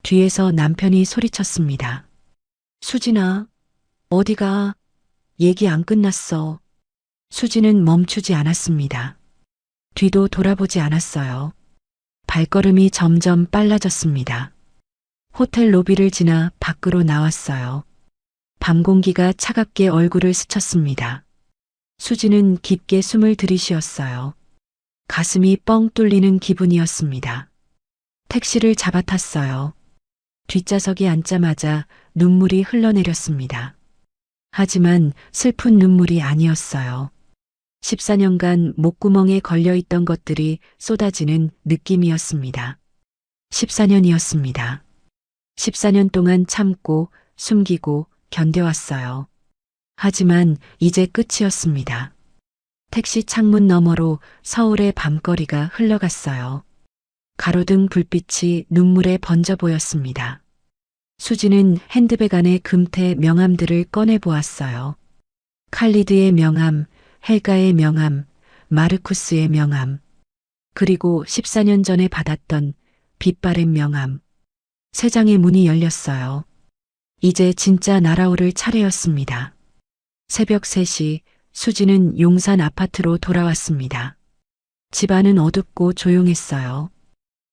뒤에서 남편이 소리쳤습니다. 수진아, 어디가? 얘기 안 끝났어. 수진은 멈추지 않았습니다. 뒤도 돌아보지 않았어요. 발걸음이 점점 빨라졌습니다. 호텔 로비를 지나 밖으로 나왔어요. 밤 공기가 차갑게 얼굴을 스쳤습니다. 수진은 깊게 숨을 들이쉬었어요. 가슴이 뻥 뚫리는 기분이었습니다. 택시를 잡아탔어요. 뒷좌석에 앉자마자 눈물이 흘러내렸습니다. 하지만 슬픈 눈물이 아니었어요. 14년간 목구멍에 걸려있던 것들이 쏟아지는 느낌이었습니다. 14년이었습니다. 14년 동안 참고 숨기고 견뎌왔어요. 하지만 이제 끝이었습니다. 택시 창문 너머로 서울의 밤거리가 흘러갔어요. 가로등 불빛이 눈물에 번져 보였습니다. 수지는 핸드백 안에 금태 명함들을 꺼내 보았어요. 칼리드의 명함, 헬가의 명함, 마르쿠스의 명함, 그리고 14년 전에 받았던 빛바랜 명함. 세 장의 문이 열렸어요. 이제 진짜 날아오를 차례였습니다. 새벽 3시 수지는 용산 아파트로 돌아왔습니다. 집안은 어둡고 조용했어요.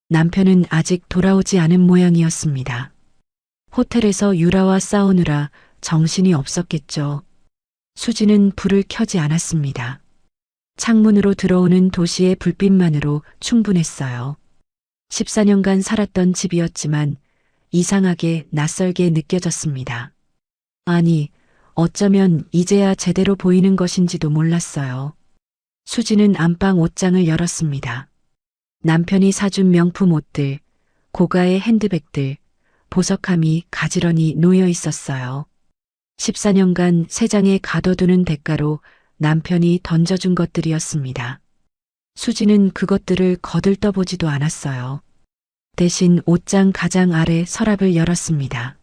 남편은 아직 돌아오지 않은 모양이었습니다. 호텔에서 유라와 싸우느라 정신이 없었겠죠. 수지는 불을 켜지 않았습니다. 창문으로 들어오는 도시의 불빛만으로 충분했어요. 14년간 살았던 집이었지만 이상하게 낯설게 느껴졌습니다. 아니, 어쩌면 이제야 제대로 보이는 것인지도 몰랐어요. 수지는 안방 옷장을 열었습니다. 남편이 사준 명품 옷들, 고가의 핸드백들, 보석함이 가지런히 놓여 있었어요. 14년간 세장에 가둬두는 대가로 남편이 던져준 것들이었습니다. 수지는 그것들을 거들떠보지도 않았어요. 대신 옷장 가장 아래 서랍을 열었습니다.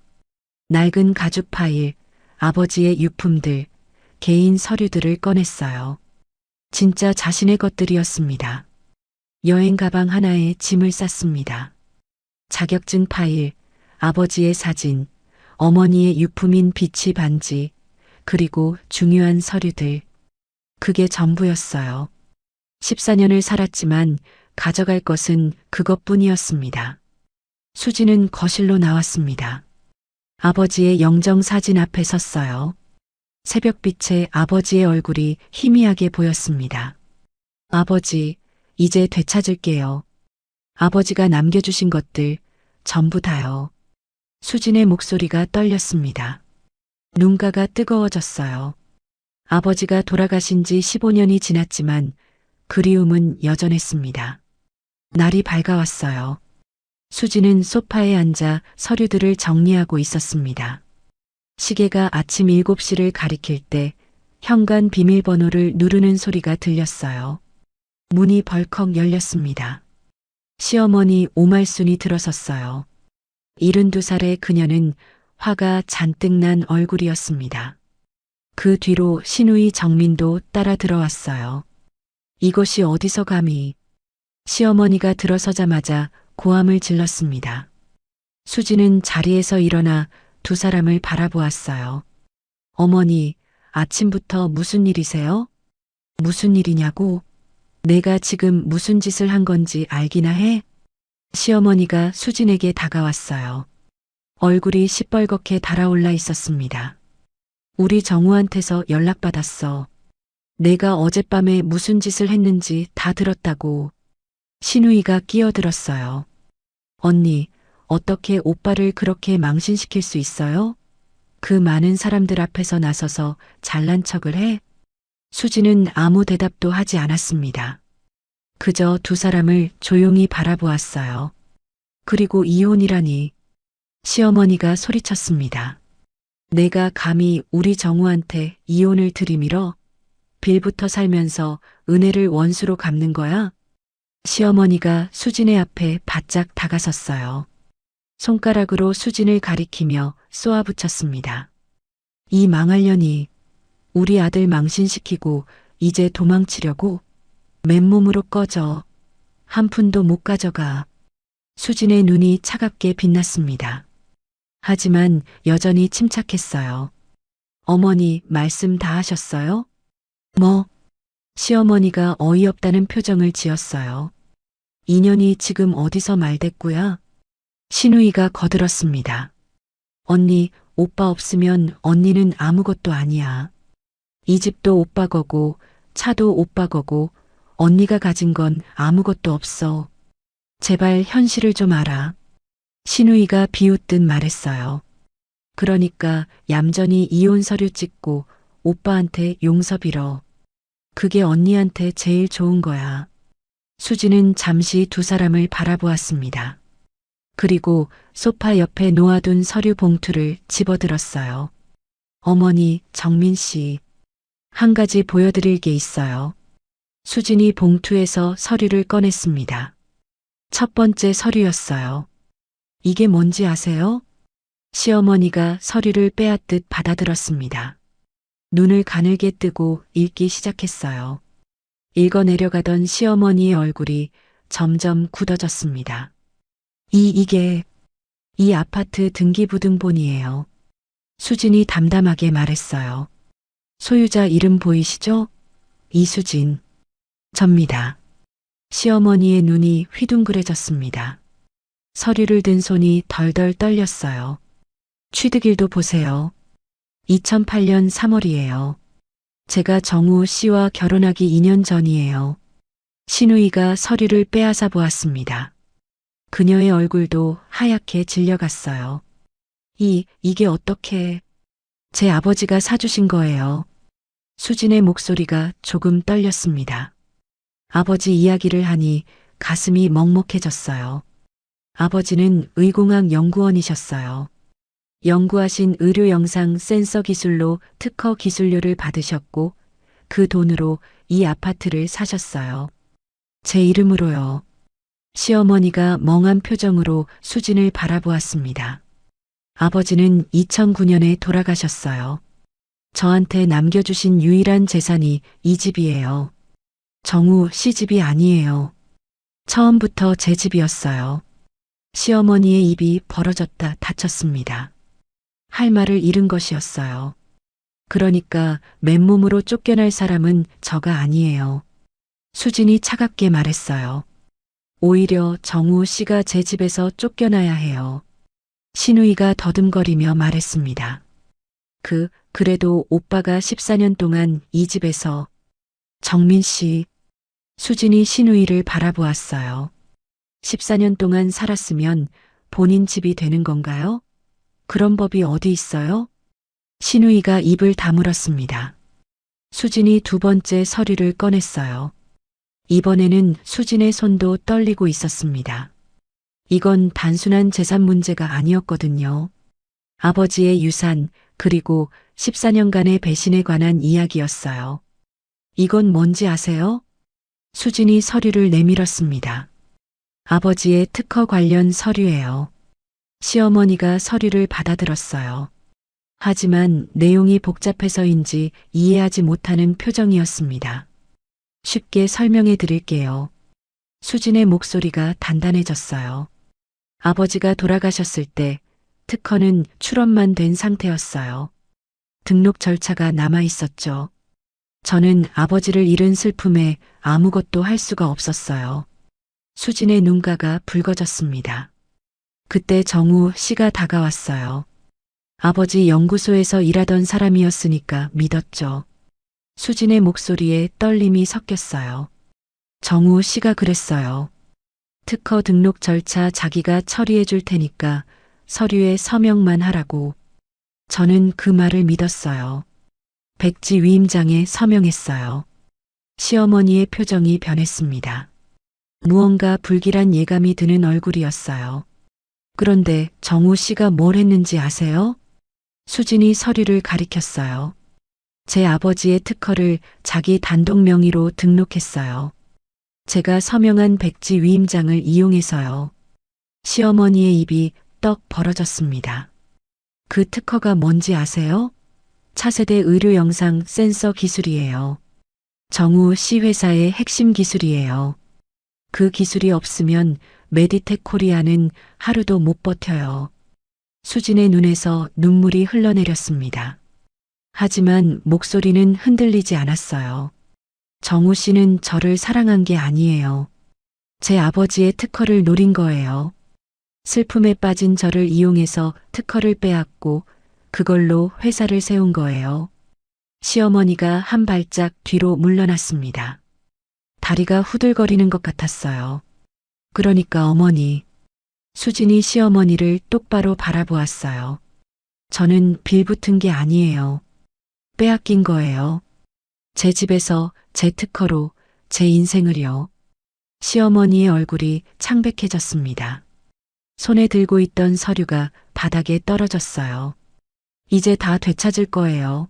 낡은 가죽 파일, 아버지의 유품들, 개인 서류들을 꺼냈어요. 진짜 자신의 것들이었습니다. 여행 가방 하나에 짐을 쌌습니다. 자격증 파일, 아버지의 사진, 어머니의 유품인 비치 반지, 그리고 중요한 서류들. 그게 전부였어요. 14년을 살았지만 가져갈 것은 그것뿐이었습니다. 수지는 거실로 나왔습니다. 아버지의 영정 사진 앞에 섰어요. 새벽빛에 아버지의 얼굴이 희미하게 보였습니다. 아버지, 이제 되찾을게요. 아버지가 남겨주신 것들 전부 다요. 수진의 목소리가 떨렸습니다. 눈가가 뜨거워졌어요. 아버지가 돌아가신 지 15년이 지났지만 그리움은 여전했습니다. 날이 밝아왔어요. 수지는 소파에 앉아 서류들을 정리하고 있었습니다. 시계가 아침 7시를 가리킬 때 현관 비밀번호를 누르는 소리가 들렸어요. 문이 벌컥 열렸습니다. 시어머니 오말순이 들어섰어요. 72살의 그녀는 화가 잔뜩 난 얼굴이었습니다. 그 뒤로 시누이 정민도 따라 들어왔어요. 이것이 어디서 감히. 시어머니가 들어서자마자 고함을 질렀습니다. 수지는 자리에서 일어나 두 사람을 바라보았어요. 어머니, 아침부터 무슨 일이세요? 무슨 일이냐고? 내가 지금 무슨 짓을 한 건지 알기나 해? 시어머니가 수진에게 다가왔어요. 얼굴이 시뻘겋게 달아올라 있었습니다. 우리 정우한테서 연락받았어. 내가 어젯밤에 무슨 짓을 했는지 다 들었다고. 시누이가 끼어들었어요. 언니, 어떻게 오빠를 그렇게 망신시킬 수 있어요? 그 많은 사람들 앞에서 나서서 잘난 척을 해? 수지는 아무 대답도 하지 않았습니다. 그저 두 사람을 조용히 바라보았어요. 그리고 이혼이라니. 시어머니가 소리쳤습니다. 내가 감히 우리 정우한테 이혼을 들이밀어? 빌부터 살면서 은혜를 원수로 갚는 거야? 시어머니가 수진의 앞에 바짝 다가섰어요. 손가락으로 수진을 가리키며 쏘아붙였습니다. 이 망할년이 우리 아들 망신시키고 이제 도망치려고? 맨몸으로 꺼져. 한 푼도 못 가져가. 수진의 눈이 차갑게 빛났습니다. 하지만 여전히 침착했어요. 어머니 말씀 다 하셨어요? 뭐? 시어머니가 어이없다는 표정을 지었어요. 인연이 지금 어디서 말대꾸야? 시누이가 거들었습니다. 언니, 오빠 없으면 언니는 아무것도 아니야. 이 집도 오빠 거고 차도 오빠 거고 언니가 가진 건 아무것도 없어. 제발 현실을 좀 알아. 시누이가 비웃듯 말했어요. 그러니까 얌전히 이혼 서류 찍고 오빠한테 용서 빌어. 그게 언니한테 제일 좋은 거야. 수지는 잠시 두 사람을 바라보았습니다. 그리고 소파 옆에 놓아둔 서류 봉투를 집어들었어요. 어머니, 정민 씨. 한 가지 보여드릴 게 있어요. 수진이 봉투에서 서류를 꺼냈습니다. 첫 번째 서류였어요. 이게 뭔지 아세요? 시어머니가 서류를 빼앗듯 받아들었습니다. 눈을 가늘게 뜨고 읽기 시작했어요. 읽어 내려가던 시어머니의 얼굴이 점점 굳어졌습니다. 이게 이 아파트 등기부등본이에요. 수진이 담담하게 말했어요. 소유자 이름 보이시죠? 이수진. 접니다. 시어머니의 눈이 휘둥그레졌습니다. 서류를 든 손이 덜덜 떨렸어요. 취득일도 보세요. 2008년 3월이에요. 제가 정우 씨와 결혼하기 2년 전이에요. 신우이가 서류를 빼앗아 보았습니다. 그녀의 얼굴도 하얗게 질려갔어요. 이게 어떻게... 제 아버지가 사주신 거예요. 수진의 목소리가 조금 떨렸습니다. 아버지 이야기를 하니 가슴이 먹먹해졌어요. 아버지는 의공학 연구원이셨어요. 연구하신 의료 영상 센서 기술로 특허 기술료를 받으셨고 그 돈으로 이 아파트를 사셨어요. 제 이름으로요. 시어머니가 멍한 표정으로 수진을 바라보았습니다. 아버지는 2009년에 돌아가셨어요. 저한테 남겨주신 유일한 재산이 이 집이에요. 정우 씨 집이 아니에요. 처음부터 제 집이었어요. 시어머니의 입이 벌어졌다 닫혔습니다. 할 말을 잃은 것이었어요. 그러니까 맨몸으로 쫓겨날 사람은 저가 아니에요. 수진이 차갑게 말했어요. 오히려 정우 씨가 제 집에서 쫓겨나야 해요. 신우이가 더듬거리며 말했습니다. 그래도 오빠가 14년 동안 이 집에서... 정민 씨. 수진이 신우이를 바라보았어요. 14년 동안 살았으면 본인 집이 되는 건가요? 그런 법이 어디 있어요? 신우이가 입을 다물었습니다. 수진이 두 번째 서류를 꺼냈어요. 이번에는 수진의 손도 떨리고 있었습니다. 이건 단순한 재산 문제가 아니었거든요. 아버지의 유산, 그리고 14년간의 배신에 관한 이야기였어요. 이건 뭔지 아세요? 수진이 서류를 내밀었습니다. 아버지의 특허 관련 서류예요. 시어머니가 서류를 받아들었어요. 하지만 내용이 복잡해서인지 이해하지 못하는 표정이었습니다. 쉽게 설명해 드릴게요. 수진의 목소리가 단단해졌어요. 아버지가 돌아가셨을 때 특허는 출원만 된 상태였어요. 등록 절차가 남아 있었죠. 저는 아버지를 잃은 슬픔에 아무것도 할 수가 없었어요. 수진의 눈가가 붉어졌습니다. 그때 정우 씨가 다가왔어요. 아버지 연구소에서 일하던 사람이었으니까 믿었죠. 수진의 목소리에 떨림이 섞였어요. 정우 씨가 그랬어요. 특허 등록 절차 자기가 처리해 줄 테니까 서류에 서명만 하라고. 저는 그 말을 믿었어요. 백지 위임장에 서명했어요. 시어머니의 표정이 변했습니다. 무언가 불길한 예감이 드는 얼굴이었어요. 그런데 정우 씨가 뭘 했는지 아세요? 수진이 서류를 가리켰어요. 제 아버지의 특허를 자기 단독 명의로 등록했어요. 제가 서명한 백지 위임장을 이용해서요. 시어머니의 입이 떡 벌어졌습니다. 그 특허가 뭔지 아세요? 차세대 의료 영상 센서 기술이에요. 정우 씨 회사의 핵심 기술이에요. 그 기술이 없으면 메디텍 코리아는 하루도 못 버텨요. 수진의 눈에서 눈물이 흘러내렸습니다. 하지만 목소리는 흔들리지 않았어요. 정우 씨는 저를 사랑한 게 아니에요. 제 아버지의 특허를 노린 거예요. 슬픔에 빠진 저를 이용해서 특허를 빼앗고 그걸로 회사를 세운 거예요. 시어머니가 한 발짝 뒤로 물러났습니다. 다리가 후들거리는 것 같았어요. 그러니까 어머니. 수진이 시어머니를 똑바로 바라보았어요. 저는 빌붙은 게 아니에요. 빼앗긴 거예요. 제 집에서 제 특허로 제 인생을요. 시어머니의 얼굴이 창백해졌습니다. 손에 들고 있던 서류가 바닥에 떨어졌어요. 이제 다 되찾을 거예요.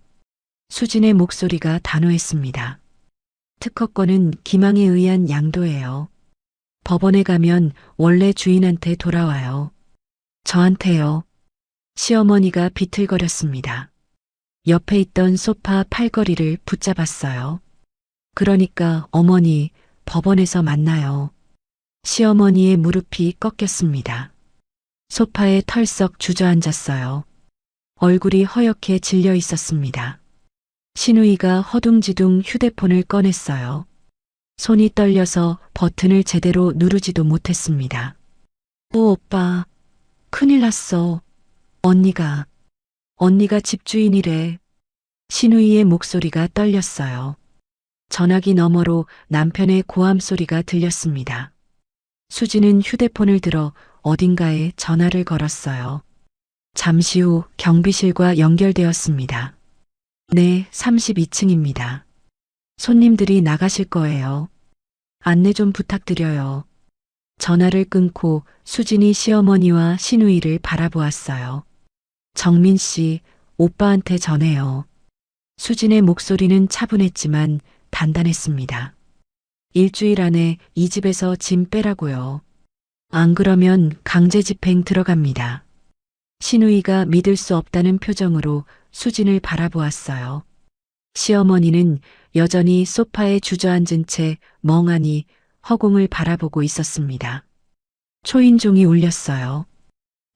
수진의 목소리가 단호했습니다. 특허권은 기망에 의한 양도예요. 법원에 가면 원래 주인한테 돌아와요. 저한테요. 시어머니가 비틀거렸습니다. 옆에 있던 소파 팔걸이를 붙잡았어요. 그러니까 어머니, 법원에서 만나요. 시어머니의 무릎이 꺾였습니다. 소파에 털썩 주저앉았어요. 얼굴이 허옇게 질려 있었습니다. 신우이가 허둥지둥 휴대폰을 꺼냈어요. 손이 떨려서 버튼을 제대로 누르지도 못했습니다. 오빠, 큰일 났어. 언니가 집주인이래. 신우이의 목소리가 떨렸어요. 전화기 너머로 남편의 고함 소리가 들렸습니다. 수지는 휴대폰을 들어 어딘가에 전화를 걸었어요. 잠시 후 경비실과 연결되었습니다. 네, 32층입니다. 손님들이 나가실 거예요. 안내 좀 부탁드려요. 전화를 끊고 수진이 시어머니와 신우이를 바라보았어요. 정민 씨, 오빠한테 전해요. 수진의 목소리는 차분했지만 단단했습니다. 일주일 안에 이 집에서 짐 빼라고요. 안 그러면 강제 집행 들어갑니다. 신우이가 믿을 수 없다는 표정으로 수진을 바라보았어요. 시어머니는 여전히 소파에 주저앉은 채 멍하니 허공을 바라보고 있었습니다. 초인종이 울렸어요.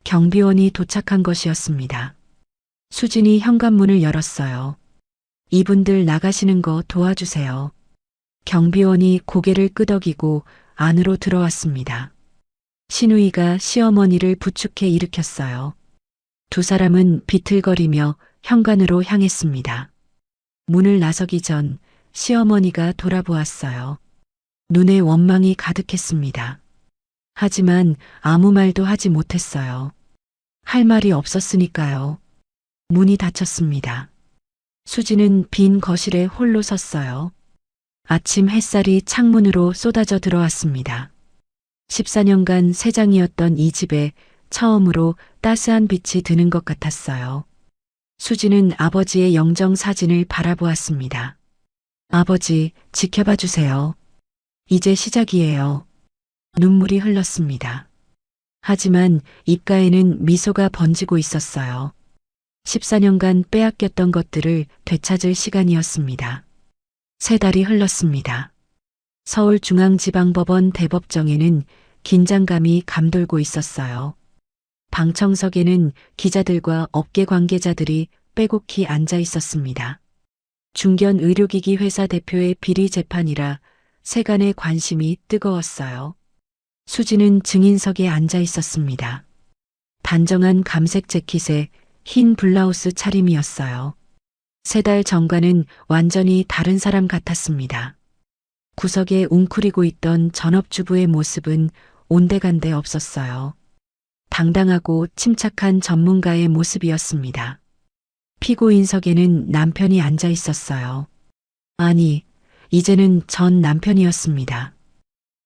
경비원이 도착한 것이었습니다. 수진이 현관문을 열었어요. 이분들 나가시는 거 도와주세요. 경비원이 고개를 끄덕이고 안으로 들어왔습니다. 신우이가 시어머니를 부축해 일으켰어요. 두 사람은 비틀거리며 현관으로 향했습니다. 문을 나서기 전 시어머니가 돌아보았어요. 눈에 원망이 가득했습니다. 하지만 아무 말도 하지 못했어요. 할 말이 없었으니까요. 문이 닫혔습니다. 수지는 빈 거실에 홀로 섰어요. 아침 햇살이 창문으로 쏟아져 들어왔습니다. 14년간 세장이었던 이 집에 처음으로 따스한 빛이 드는 것 같았어요. 수지는 아버지의 영정 사진을 바라보았습니다. 아버지, 지켜봐 주세요. 이제 시작이에요. 눈물이 흘렀습니다. 하지만 입가에는 미소가 번지고 있었어요. 14년간 빼앗겼던 것들을 되찾을 시간이었습니다. 3달이 흘렀습니다. 서울중앙지방법원 대법정에는 긴장감이 감돌고 있었어요. 방청석에는 기자들과 업계 관계자들이 빼곡히 앉아 있었습니다. 중견 의료기기 회사 대표의 비리 재판이라 세간의 관심이 뜨거웠어요. 수지는 증인석에 앉아 있었습니다. 단정한 감색 재킷에 흰 블라우스 차림이었어요. 3달 전과는 완전히 다른 사람 같았습니다. 구석에 웅크리고 있던 전업주부의 모습은 온데간데 없었어요. 당당하고 침착한 전문가의 모습이었습니다. 피고인석에는 남편이 앉아 있었어요. 아니, 이제는 전 남편이었습니다.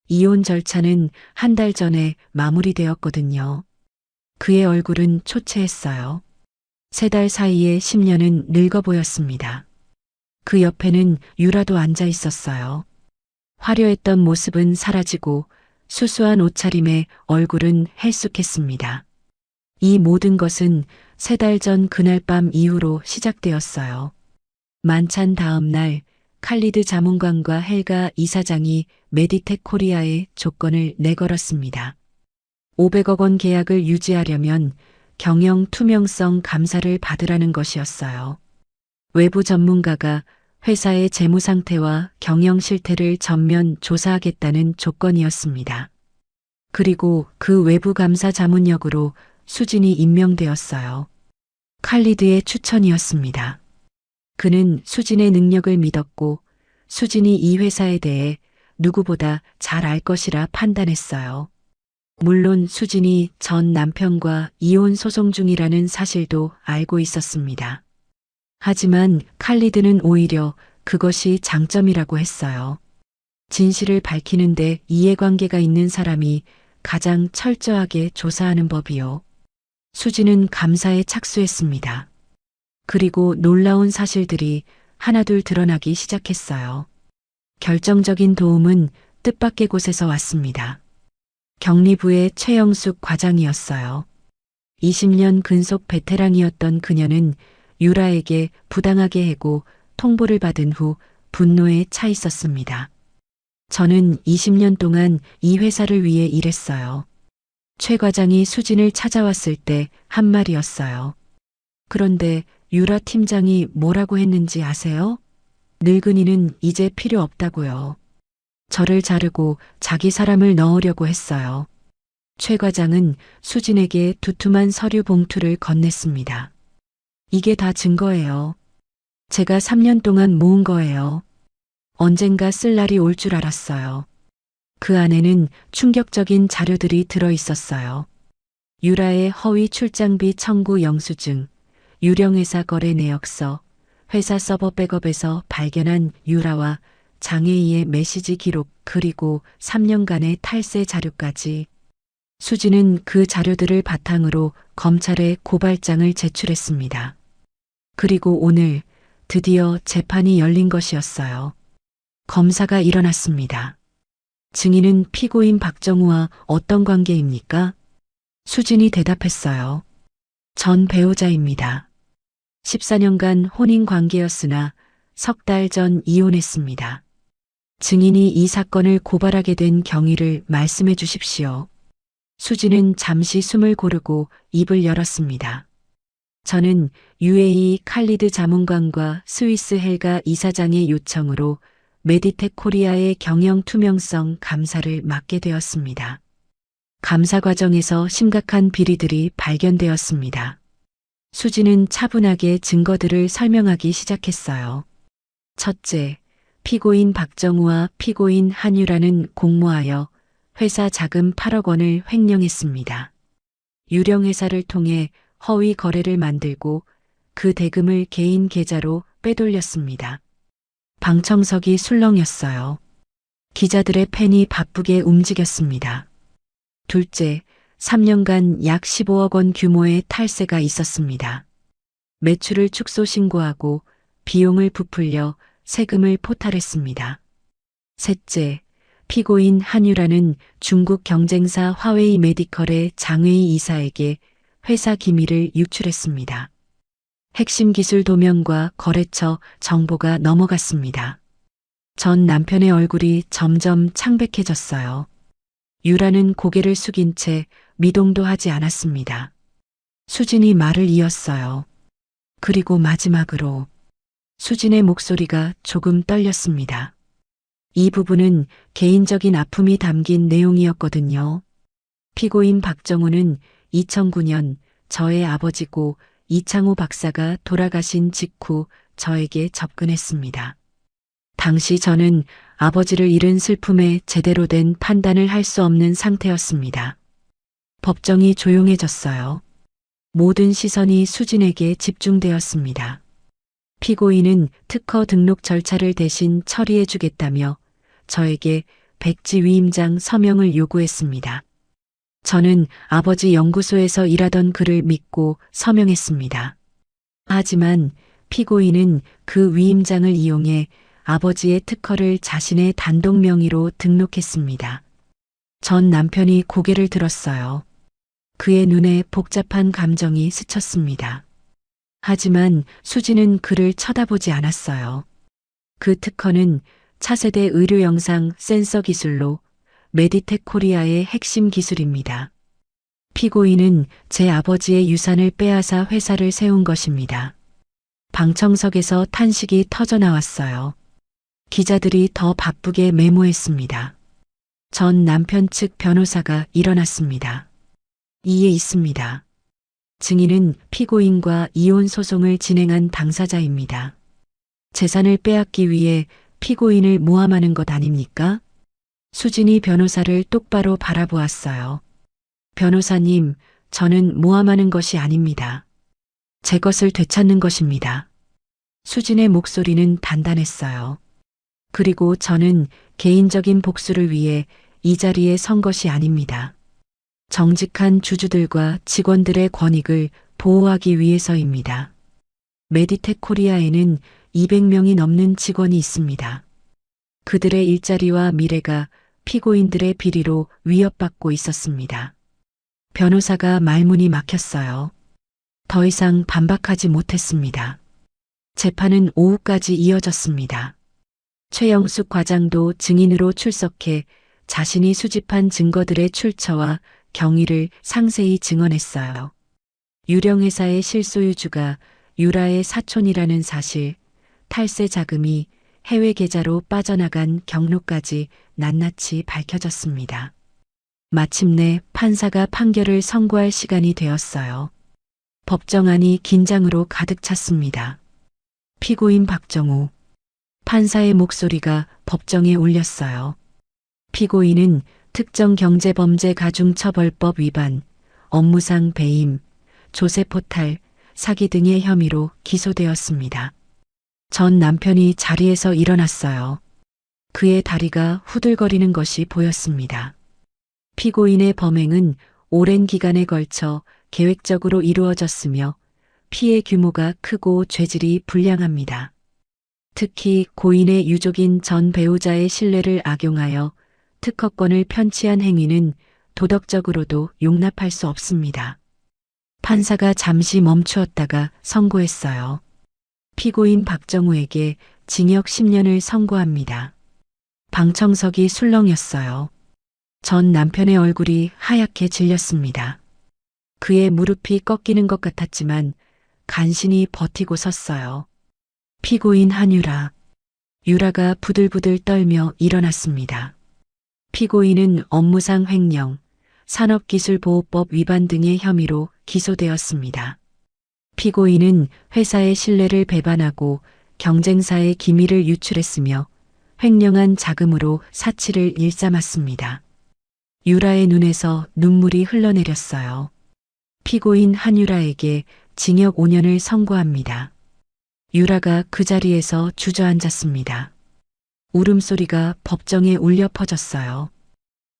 이혼 절차는 1달 전에 마무리되었거든요. 그의 얼굴은 초췌했어요. 3달 사이에 10년은 늙어 보였습니다. 그 옆에는 유라도 앉아 있었어요. 화려했던 모습은 사라지고 수수한 옷차림에 얼굴은 헬쑥했습니다. 이 모든 것은 3달 전 그날 밤 이후로 시작되었어요. 만찬 다음 날 칼리드 자문관과 헬가 이사장이 메디텍 코리아에 조건을 내걸었습니다. 500억 원 계약을 유지하려면 경영 투명성 감사를 받으라는 것이었어요. 외부 전문가가 회사의 재무 상태와 경영 실태를 전면 조사하겠다는 조건이었습니다. 그리고 그 외부 감사 자문역으로 수진이 임명되었어요. 칼리드의 추천이었습니다. 그는 수진의 능력을 믿었고 수진이 이 회사에 대해 누구보다 잘 알 것이라 판단했어요. 물론 수진이 전 남편과 이혼 소송 중이라는 사실도 알고 있었습니다. 하지만 칼리드는 오히려 그것이 장점이라고 했어요. 진실을 밝히는데 이해관계가 있는 사람이 가장 철저하게 조사하는 법이요. 수지는 감사에 착수했습니다. 그리고 놀라운 사실들이 하나둘 드러나기 시작했어요. 결정적인 도움은 뜻밖의 곳에서 왔습니다. 격리부의 최영숙 과장이었어요. 20년 근속 베테랑이었던 그녀는 유라에게 부당하게 해고 통보를 받은 후 분노에 차 있었습니다. 저는 20년 동안 이 회사를 위해 일했어요. 최 과장이 수진을 찾아왔을 때 한 말이었어요. 그런데 유라 팀장이 뭐라고 했는지 아세요? 늙은이는 이제 필요 없다고요. 저를 자르고 자기 사람을 넣으려고 했어요. 최 과장은 수진에게 두툼한 서류 봉투를 건넸습니다. 이게 다 증거예요. 제가 3년 동안 모은 거예요. 언젠가 쓸 날이 올 줄 알았어요. 그 안에는 충격적인 자료들이 들어 있었어요. 유라의 허위 출장비 청구 영수증, 유령회사 거래 내역서, 회사 서버 백업에서 발견한 유라와 장혜희의 메시지 기록, 그리고 3년간의 탈세 자료까지. 수진은 그 자료들을 바탕으로 검찰에 고발장을 제출했습니다. 그리고 오늘 드디어 재판이 열린 것이었어요. 검사가 일어났습니다. 증인은 피고인 박정우와 어떤 관계입니까? 수진이 대답했어요. 전 배우자입니다. 14년간 혼인 관계였으나 석 달 전 이혼했습니다. 증인이 이 사건을 고발하게 된 경위를 말씀해 주십시오. 수진은 잠시 숨을 고르고 입을 열었습니다. 저는 UAE 칼리드 자문관과 스위스 헬가 이사장의 요청으로 메디텍 코리아의 경영 투명성 감사를 맡게 되었습니다. 감사 과정에서 심각한 비리들이 발견되었습니다. 수진은 차분하게 증거들을 설명하기 시작했어요. 첫째, 피고인 박정우와 피고인 한유라는 공모하여 회사 자금 8억 원을 횡령했습니다. 유령회사를 통해 허위 거래를 만들고 그 대금을 개인 계좌로 빼돌렸습니다. 방청석이 술렁였어요. 기자들의 펜이 바쁘게 움직였습니다. 둘째, 3년간 약 15억 원 규모의 탈세가 있었습니다. 매출을 축소 신고하고 비용을 부풀려 세금을 포탈했습니다. 셋째, 피고인 한유라는 중국 경쟁사 화웨이 메디컬의 장웨이 이사에게 회사 기밀을 유출했습니다. 핵심 기술 도면과 거래처 정보가 넘어갔습니다. 전 남편의 얼굴이 점점 창백해졌어요. 유라는 고개를 숙인 채 미동도 하지 않았습니다. 수진이 말을 이었어요. 그리고 마지막으로 수진의 목소리가 조금 떨렸습니다. 이 부분은 개인적인 아픔이 담긴 내용이었거든요. 피고인 박정우는 2009년 저의 아버지고 이창호 박사가 돌아가신 직후 저에게 접근했습니다. 당시 저는 아버지를 잃은 슬픔에 제대로 된 판단을 할 수 없는 상태였습니다. 법정이 조용해졌어요. 모든 시선이 수진에게 집중되었습니다. 피고인은 특허 등록 절차를 대신 처리해 주겠다며 저에게 백지 위임장 서명을 요구했습니다. 저는 아버지 연구소에서 일하던 그를 믿고 서명했습니다. 하지만 피고인은 그 위임장을 이용해 아버지의 특허를 자신의 단독 명의로 등록했습니다. 전 남편이 고개를 들었어요. 그의 눈에 복잡한 감정이 스쳤습니다. 하지만 수진은 그를 쳐다보지 않았어요. 그 특허는 차세대 의료 영상 센서 기술로 메디텍 코리아의 핵심 기술입니다. 피고인은 제 아버지의 유산을 빼앗아 회사를 세운 것입니다. 방청석에서 탄식이 터져나왔어요. 기자들이 더 바쁘게 메모했습니다. 전 남편 측 변호사가 일어났습니다. 이에 있습니다. 증인은 피고인과 이혼 소송을 진행한 당사자입니다. 재산을 빼앗기 위해 피고인을 모함하는 것 아닙니까? 수진이 변호사를 똑바로 바라보았어요. 변호사님, 저는 모함하는 것이 아닙니다. 제 것을 되찾는 것입니다. 수진의 목소리는 단단했어요. 그리고 저는 개인적인 복수를 위해 이 자리에 선 것이 아닙니다. 정직한 주주들과 직원들의 권익을 보호하기 위해서입니다. 메디텍 코리아에는 200명이 넘는 직원이 있습니다. 그들의 일자리와 미래가 피고인들의 비리로 위협받고 있었습니다. 변호사가 말문이 막혔어요. 더 이상 반박하지 못했습니다. 재판은 오후까지 이어졌습니다. 최영숙 과장도 증인으로 출석해 자신이 수집한 증거들의 출처와 경위를 상세히 증언했어요. 유령회사의 실소유주가 유라의 사촌이라는 사실, 탈세 자금이 해외 계좌로 빠져나간 경로까지 낱낱이 밝혀졌습니다. 마침내 판사가 판결을 선고할 시간이 되었어요. 법정안이 긴장으로 가득 찼습니다. 피고인 박정우. 판사의 목소리가 법정에 울렸어요. 피고인은 특정경제범죄가중처벌법 위반, 업무상 배임, 조세포탈, 사기 등의 혐의로 기소되었습니다. 전 남편이 자리에서 일어났어요. 그의 다리가 후들거리는 것이 보였습니다. 피고인의 범행은 오랜 기간에 걸쳐 계획적으로 이루어졌으며 피해 규모가 크고 죄질이 불량합니다. 특히 고인의 유족인 전 배우자의 신뢰를 악용하여 특허권을 편취한 행위는 도덕적으로도 용납할 수 없습니다. 판사가 잠시 멈추었다가 선고했어요. 피고인 박정우에게 징역 10년을 선고합니다. 방청석이 술렁였어요. 전 남편의 얼굴이 하얗게 질렸습니다. 그의 무릎이 꺾이는 것 같았지만 간신히 버티고 섰어요. 피고인 한유라. 유라가 부들부들 떨며 일어났습니다. 피고인은 업무상 횡령, 산업기술보호법 위반 등의 혐의로 기소되었습니다. 피고인은 회사의 신뢰를 배반하고 경쟁사의 기밀을 유출했으며 횡령한 자금으로 사치를 일삼았습니다. 유라의 눈에서 눈물이 흘러내렸어요. 피고인 한유라에게 징역 5년을 선고합니다. 유라가 그 자리에서 주저앉았습니다. 울음소리가 법정에 울려 퍼졌어요.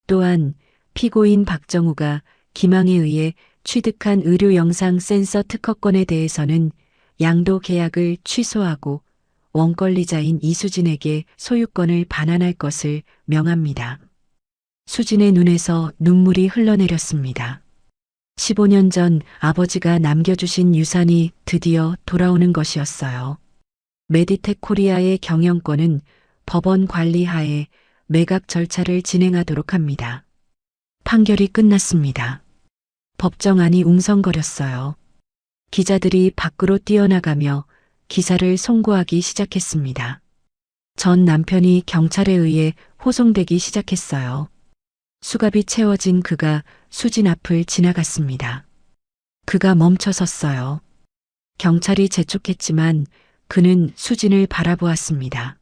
또한 피고인 박정우가 기망에 의해 취득한 의료 영상 센서 특허권에 대해서는 양도 계약을 취소하고 원권리자인 이수진에게 소유권을 반환할 것을 명합니다. 수진의 눈에서 눈물이 흘러내렸습니다. 15년 전 아버지가 남겨주신 유산이 드디어 돌아오는 것이었어요. 메디텍 코리아의 경영권은 법원 관리 하에 매각 절차를 진행하도록 합니다. 판결이 끝났습니다. 법정안이 웅성거렸어요. 기자들이 밖으로 뛰어나가며 기사를 송고하기 시작했습니다. 전 남편이 경찰에 의해 호송되기 시작했어요. 수갑이 채워진 그가 수진 앞을 지나갔습니다. 그가 멈춰 섰어요. 경찰이 재촉했지만 그는 수진을 바라보았습니다.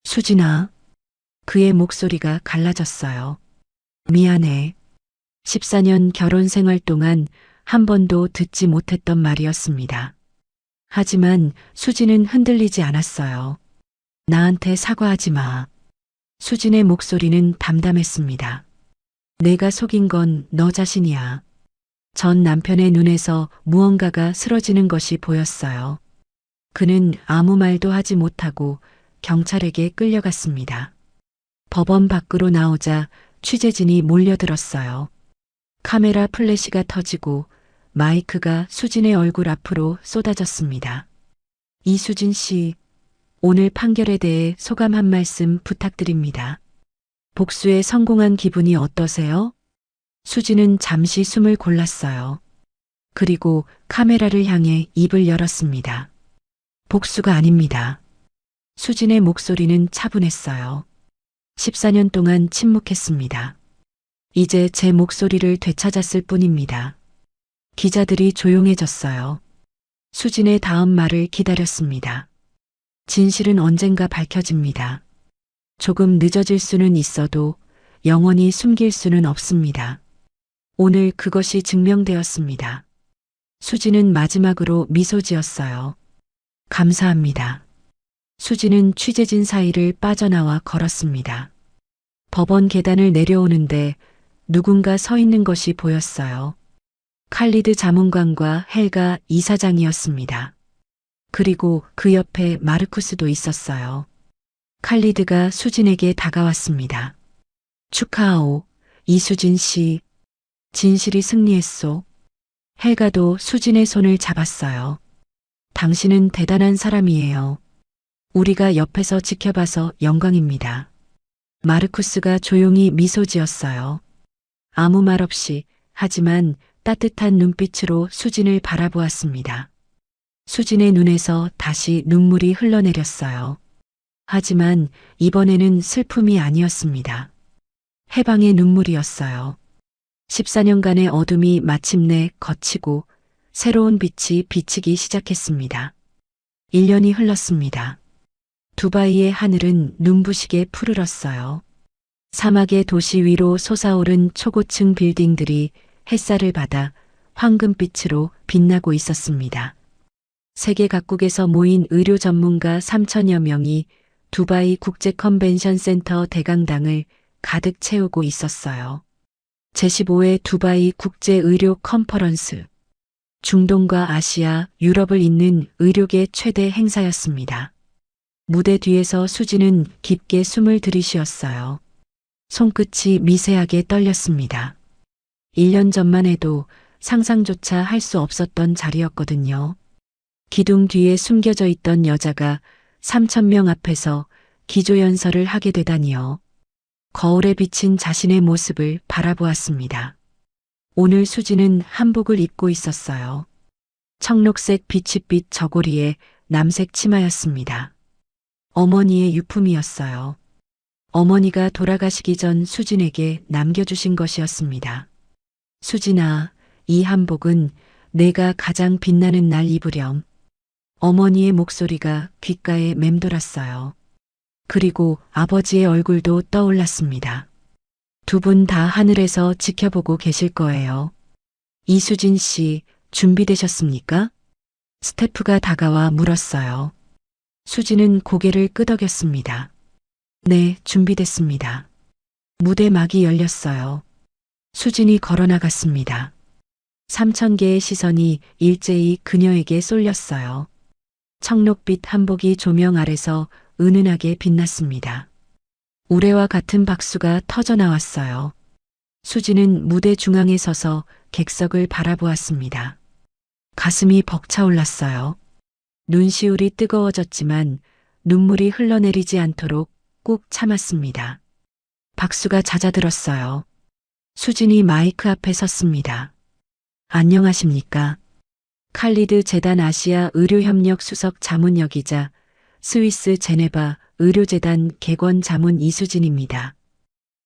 수진아. 그의 목소리가 갈라졌어요. 미안해. 14년 결혼 생활 동안 한 번도 듣지 못했던 말이었습니다. 하지만 수진은 흔들리지 않았어요. 나한테 사과하지 마. 수진의 목소리는 담담했습니다. 내가 속인 건 너 자신이야. 전 남편의 눈에서 무언가가 쓰러지는 것이 보였어요. 그는 아무 말도 하지 못하고 경찰에게 끌려갔습니다. 법원 밖으로 나오자 취재진이 몰려들었어요. 카메라 플래시가 터지고 마이크가 수진의 얼굴 앞으로 쏟아졌습니다. 이수진 씨, 오늘 판결에 대해 소감 한 말씀 부탁드립니다. 복수에 성공한 기분이 어떠세요? 수진은 잠시 숨을 골랐어요. 그리고 카메라를 향해 입을 열었습니다. 복수가 아닙니다. 수진의 목소리는 차분했어요. 14년 동안 침묵했습니다. 이제 제 목소리를 되찾았을 뿐입니다. 기자들이 조용해졌어요. 수진의 다음 말을 기다렸습니다. 진실은 언젠가 밝혀집니다. 조금 늦어질 수는 있어도 영원히 숨길 수는 없습니다. 오늘 그것이 증명되었습니다. 수진은 마지막으로 미소 지었어요. 감사합니다. 수진은 취재진 사이를 빠져나와 걸었습니다. 법원 계단을 내려오는데 누군가 서 있는 것이 보였어요. 칼리드 자문관과 헬가 이사장이었습니다. 그리고 그 옆에 마르쿠스도 있었어요. 칼리드가 수진에게 다가왔습니다. 축하하오, 이수진 씨. 진실이 승리했소. 헬가도 수진의 손을 잡았어요. 당신은 대단한 사람이에요. 우리가 옆에서 지켜봐서 영광입니다. 마르쿠스가 조용히 미소 지었어요. 아무 말 없이, 하지만 따뜻한 눈빛으로 수진을 바라보았습니다. 수진의 눈에서 다시 눈물이 흘러내렸어요. 하지만 이번에는 슬픔이 아니었습니다. 해방의 눈물이었어요. 14년간의 어둠이 마침내 걷히고 새로운 빛이 비치기 시작했습니다. 1년이 흘렀습니다. 두바이의 하늘은 눈부시게 푸르렀어요. 사막의 도시 위로 솟아오른 초고층 빌딩들이 햇살을 받아 황금빛으로 빛나고 있었습니다. 세계 각국에서 모인 의료 전문가 3천여 명이 두바이 국제 컨벤션 센터 대강당을 가득 채우고 있었어요. 제15회 두바이 국제 의료 컨퍼런스. 중동과 아시아, 유럽을 잇는 의료계 최대 행사였습니다. 무대 뒤에서 수지는 깊게 숨을 들이쉬었어요. 손끝이 미세하게 떨렸습니다. 1년 전만 해도 상상조차 할 수 없었던 자리였거든요. 기둥 뒤에 숨겨져 있던 여자가 3,000명 앞에서 기조연설을 하게 되다니요. 거울에 비친 자신의 모습을 바라보았습니다. 오늘 수지는 한복을 입고 있었어요. 청록색 비치빛 저고리에 남색 치마였습니다. 어머니의 유품이었어요. 어머니가 돌아가시기 전 수진에게 남겨주신 것이었습니다. 수진아, 이 한복은 내가 가장 빛나는 날 입으렴. 어머니의 목소리가 귓가에 맴돌았어요. 그리고 아버지의 얼굴도 떠올랐습니다. 두 분 다 하늘에서 지켜보고 계실 거예요. 이수진 씨, 준비되셨습니까? 스태프가 다가와 물었어요. 수진은 고개를 끄덕였습니다. 네, 준비됐습니다. 무대 막이 열렸어요. 수진이 걸어나갔습니다. 3,000개의 시선이 일제히 그녀에게 쏠렸어요. 청록빛 한복이 조명 아래서 은은하게 빛났습니다. 우레와 같은 박수가 터져나왔어요. 수지는 무대 중앙에 서서 객석을 바라보았습니다. 가슴이 벅차올랐어요. 눈시울이 뜨거워졌지만 눈물이 흘러내리지 않도록 꾹 참았습니다. 박수가 잦아들었어요. 수진이 마이크 앞에 섰습니다. 안녕하십니까? 칼리드 재단 아시아 의료협력 수석 자문역이자 스위스 제네바 의료재단 객원 자문 이수진입니다.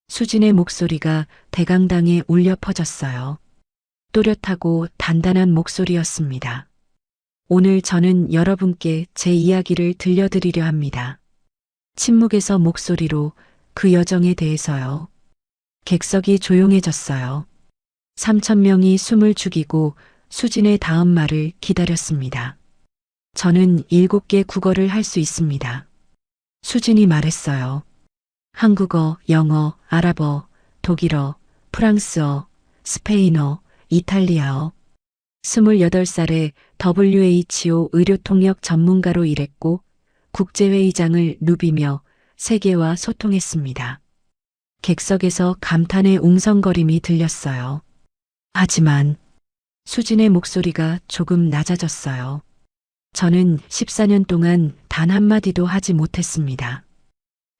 수진의 목소리가 대강당에 울려 퍼졌어요. 또렷하고 단단한 목소리였습니다. 오늘 저는 여러분께 제 이야기를 들려드리려 합니다. 침묵에서 목소리로 그 여정에 대해서요. 객석이 조용해졌어요. 3,000명이 숨을 죽이고 수진의 다음 말을 기다렸습니다. 저는 7개 국어를 할 수 있습니다. 수진이 말했어요. 한국어, 영어, 아랍어, 독일어, 프랑스어, 스페인어, 이탈리아어. 28살에 WHO 의료통역 전문가로 일했고 국제회의장을 누비며 세계와 소통했습니다. 객석에서 감탄의 웅성거림이 들렸어요. 하지만 수진의 목소리가 조금 낮아졌어요. 저는 14년 동안 단 한마디도 하지 못했습니다.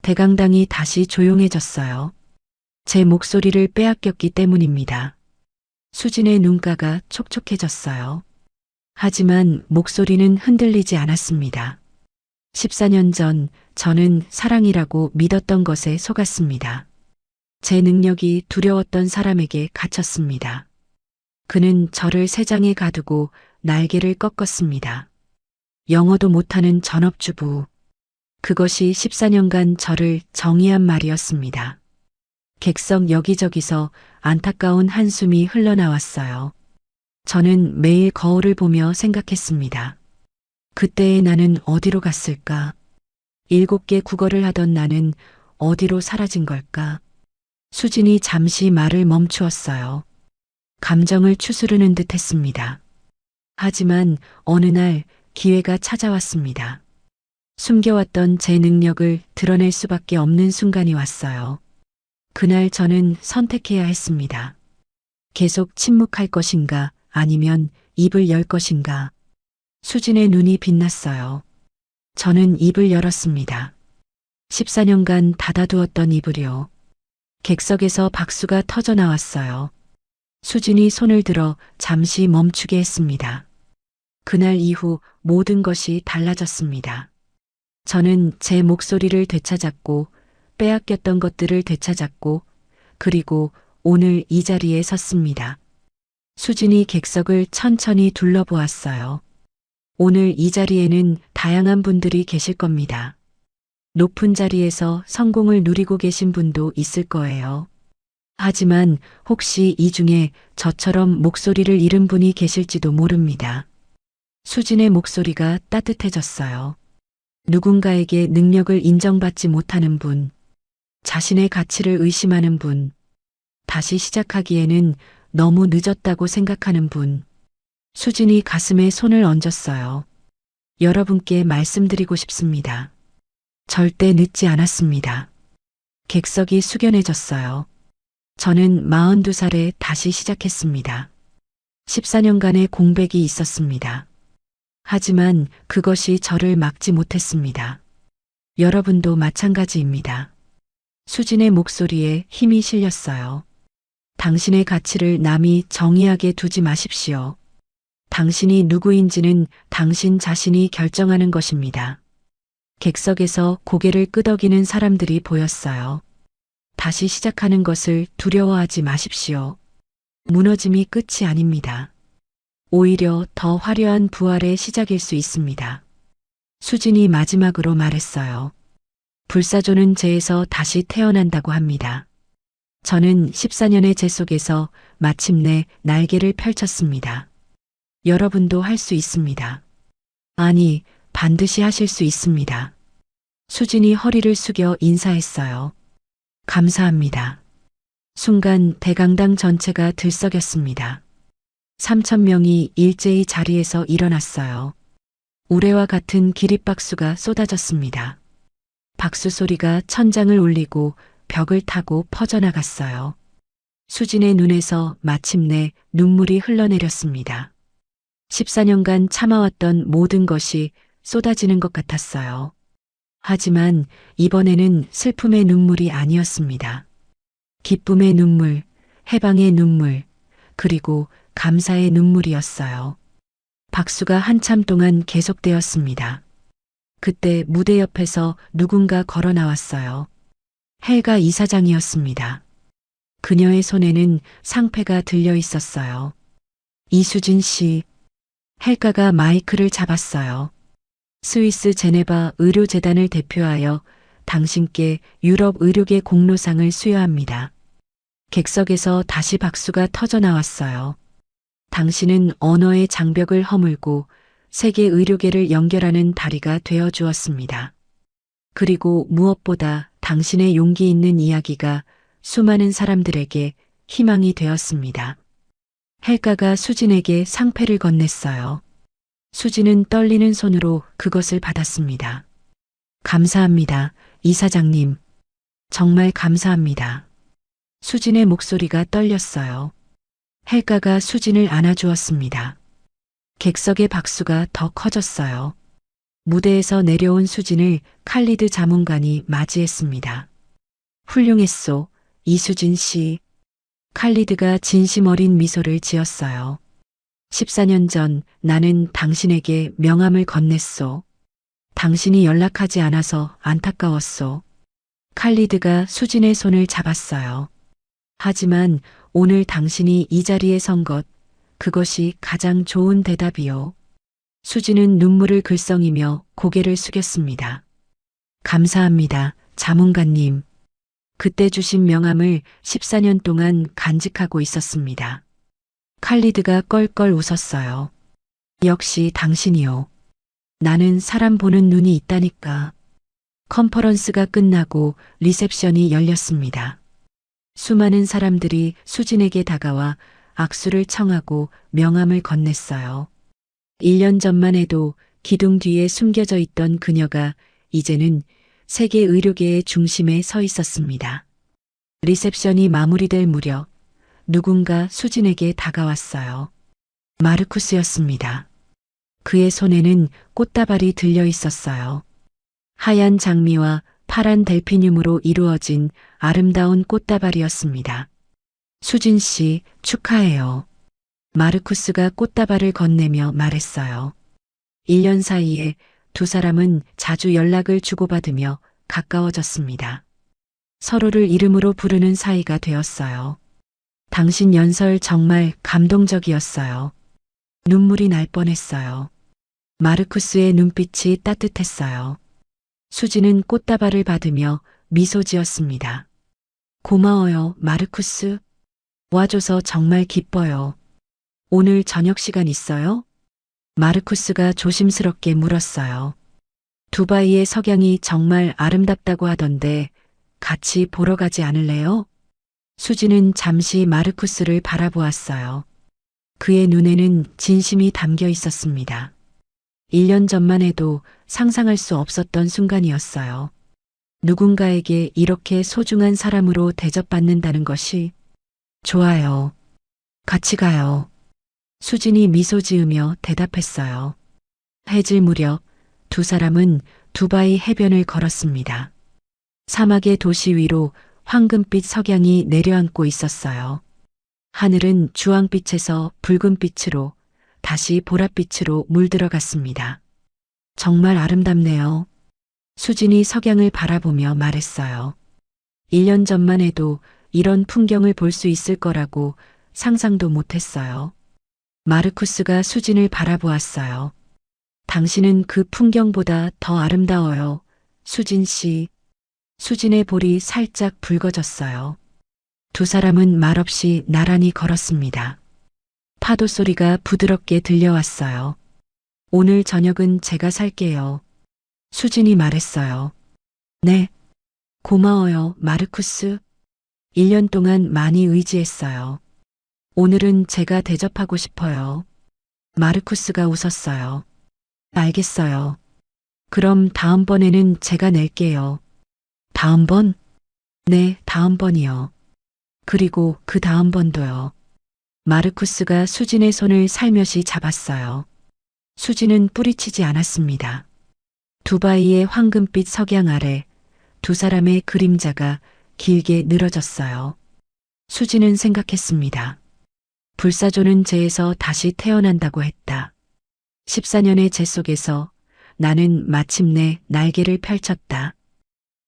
대강당이 다시 조용해졌어요. 제 목소리를 빼앗겼기 때문입니다. 수진의 눈가가 촉촉해졌어요. 하지만 목소리는 흔들리지 않았습니다. 14년 전 저는 사랑이라고 믿었던 것에 속았습니다. 제 능력이 두려웠던 사람에게 갇혔습니다. 그는 저를 새장에 가두고 날개를 꺾었습니다. 영어도 못하는 전업주부. 그것이 14년간 저를 정의한 말이었습니다. 객석 여기저기서 안타까운 한숨이 흘러나왔어요. 저는 매일 거울을 보며 생각했습니다. 그때의 나는 어디로 갔을까? 7개 국어를 하던 나는 어디로 사라진 걸까? 수진이 잠시 말을 멈추었어요. 감정을 추스르는 듯 했습니다. 하지만 어느 날 기회가 찾아왔습니다. 숨겨왔던 제 능력을 드러낼 수밖에 없는 순간이 왔어요. 그날 저는 선택해야 했습니다. 계속 침묵할 것인가 아니면 입을 열 것인가. 수진의 눈이 빛났어요. 저는 입을 열었습니다. 14년간 닫아두었던 입을요. 객석에서 박수가 터져 나왔어요. 수진이 손을 들어 잠시 멈추게 했습니다. 그날 이후 모든 것이 달라졌습니다. 저는 제 목소리를 되찾았고 빼앗겼던 것들을 되찾았고 그리고 오늘 이 자리에 섰습니다. 수진이 객석을 천천히 둘러보았어요. 오늘 이 자리에는 다양한 분들이 계실 겁니다. 높은 자리에서 성공을 누리고 계신 분도 있을 거예요. 하지만 혹시 이 중에 저처럼 목소리를 잃은 분이 계실지도 모릅니다. 수진의 목소리가 따뜻해졌어요. 누군가에게 능력을 인정받지 못하는 분, 자신의 가치를 의심하는 분, 다시 시작하기에는 너무 늦었다고 생각하는 분. 수진이 가슴에 손을 얹었어요. 여러분께 말씀드리고 싶습니다. 절대 늦지 않았습니다. 객석이 숙연해졌어요. 저는 42살에 다시 시작했습니다. 14년간의 공백이 있었습니다. 하지만 그것이 저를 막지 못했습니다. 여러분도 마찬가지입니다. 수진의 목소리에 힘이 실렸어요. 당신의 가치를 남이 정의하게 두지 마십시오. 당신이 누구인지는 당신 자신이 결정하는 것입니다. 객석에서 고개를 끄덕이는 사람들이 보였어요. 다시 시작하는 것을 두려워하지 마십시오. 무너짐이 끝이 아닙니다. 오히려 더 화려한 부활의 시작일 수 있습니다. 수진이 마지막으로 말했어요. 불사조는 재에서 다시 태어난다고 합니다. 저는 14년의 재 속에서 마침내 날개를 펼쳤습니다. 여러분도 할 수 있습니다. 아니, 반드시 하실 수 있습니다. 수진이 허리를 숙여 인사했어요. 감사합니다. 순간 대강당 전체가 들썩였습니다. 3,000명이 일제히 자리에서 일어났어요. 우레와 같은 기립박수가 쏟아졌습니다. 박수 소리가 천장을 울리고 벽을 타고 퍼져나갔어요. 수진의 눈에서 마침내 눈물이 흘러내렸습니다. 14년간 참아왔던 모든 것이 쏟아지는 것 같았어요. 하지만 이번에는 슬픔의 눈물이 아니었습니다. 기쁨의 눈물, 해방의 눈물, 그리고 감사의 눈물이었어요. 박수가 한참 동안 계속되었습니다. 그때 무대 옆에서 누군가 걸어 나왔어요. 헬가 이사장이었습니다. 그녀의 손에는 상패가 들려 있었어요. 이수진 씨. 헬가가 마이크를 잡았어요. 스위스 제네바 의료재단을 대표하여 당신께 유럽 의료계 공로상을 수여합니다. 객석에서 다시 박수가 터져 나왔어요. 당신은 언어의 장벽을 허물고 세계 의료계를 연결하는 다리가 되어 주었습니다. 그리고 무엇보다 당신의 용기 있는 이야기가 수많은 사람들에게 희망이 되었습니다. 헬가가 수진에게 상패를 건넸어요. 수진은 떨리는 손으로 그것을 받았습니다. 감사합니다, 이사장님. 정말 감사합니다. 수진의 목소리가 떨렸어요. 헬가가 수진을 안아주었습니다. 객석의 박수가 더 커졌어요. 무대에서 내려온 수진을 칼리드 자문관이 맞이했습니다. 훌륭했소, 이수진 씨. 칼리드가 진심 어린 미소를 지었어요. 14년 전 나는 당신에게 명함을 건넸소. 당신이 연락하지 않아서 안타까웠소. 칼리드가 수진의 손을 잡았어요. 하지만 오늘 당신이 이 자리에 선 것, 그것이 가장 좋은 대답이요. 수진은 눈물을 글썽이며 고개를 숙였습니다. 감사합니다, 자문관님. 그때 주신 명함을 14년 동안 간직하고 있었습니다. 칼리드가 껄껄 웃었어요. 역시 당신이요. 나는 사람 보는 눈이 있다니까. 컨퍼런스가 끝나고 리셉션이 열렸습니다. 수많은 사람들이 수진에게 다가와 악수를 청하고 명함을 건넸어요. 1년 전만 해도 기둥 뒤에 숨겨져 있던 그녀가 이제는 세계 의료계의 중심에 서 있었습니다. 리셉션이 마무리될 무렵 누군가 수진에게 다가왔어요. 마르쿠스였습니다. 그의 손에는 꽃다발이 들려 있었어요. 하얀 장미와 파란 델피늄으로 이루어진 아름다운 꽃다발이었습니다. 수진 씨, 축하해요. 마르쿠스가 꽃다발을 건네며 말했어요. 1년 사이에 두 사람은 자주 연락을 주고받으며 가까워졌습니다. 서로를 이름으로 부르는 사이가 되었어요. 당신 연설 정말 감동적이었어요. 눈물이 날 뻔했어요. 마르쿠스의 눈빛이 따뜻했어요. 수지는 꽃다발을 받으며 미소 지었습니다. 고마워요, 마르쿠스. 와줘서 정말 기뻐요. 오늘 저녁 시간 있어요? 마르쿠스가 조심스럽게 물었어요. 두바이의 석양이 정말 아름답다고 하던데 같이 보러 가지 않을래요? 수지는 잠시 마르쿠스를 바라보았어요. 그의 눈에는 진심이 담겨 있었습니다. 1년 전만 해도 상상할 수 없었던 순간이었어요. 누군가에게 이렇게 소중한 사람으로 대접받는다는 것이 좋아요. 같이 가요. 수진이 미소 지으며 대답했어요. 해질 무렵 두 사람은 두바이 해변을 걸었습니다. 사막의 도시 위로 황금빛 석양이 내려앉고 있었어요. 하늘은 주황빛에서 붉은빛으로 다시 보랏빛으로 물들어갔습니다. 정말 아름답네요. 수진이 석양을 바라보며 말했어요. 1년 전만 해도 이런 풍경을 볼 수 있을 거라고 상상도 못했어요. 마르쿠스가 수진을 바라보았어요. 당신은 그 풍경보다 더 아름다워요. 수진 씨. 수진의 볼이 살짝 붉어졌어요. 두 사람은 말없이 나란히 걸었습니다. 파도 소리가 부드럽게 들려왔어요. 오늘 저녁은 제가 살게요. 수진이 말했어요. 네. 고마워요, 마르쿠스. 1년 동안 많이 의지했어요. 오늘은 제가 대접하고 싶어요. 마르쿠스가 웃었어요. 알겠어요. 그럼 다음번에는 제가 낼게요. 다음번? 네, 다음번이요. 그리고 그 다음번도요. 마르쿠스가 수진의 손을 살며시 잡았어요. 수진은 뿌리치지 않았습니다. 두바이의 황금빛 석양 아래 두 사람의 그림자가 길게 늘어졌어요. 수진은 생각했습니다. 불사조는 재에서 다시 태어난다고 했다. 14년의 재 속에서 나는 마침내 날개를 펼쳤다.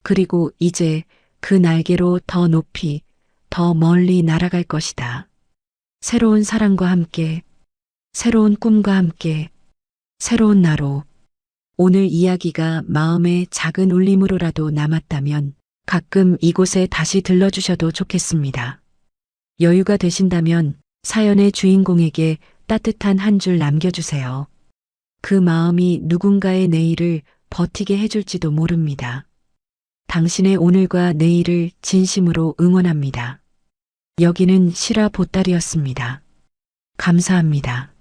그리고 이제 그 날개로 더 높이, 더 멀리 날아갈 것이다. 새로운 사랑과 함께, 새로운 꿈과 함께, 새로운 나로. 오늘 이야기가 마음의 작은 울림으로라도 남았다면 가끔 이곳에 다시 들러주셔도 좋겠습니다. 여유가 되신다면 사연의 주인공에게 따뜻한 한 줄 남겨주세요. 그 마음이 누군가의 내일을 버티게 해줄지도 모릅니다. 당신의 오늘과 내일을 진심으로 응원합니다. 여기는 실화 보따리였습니다. 감사합니다.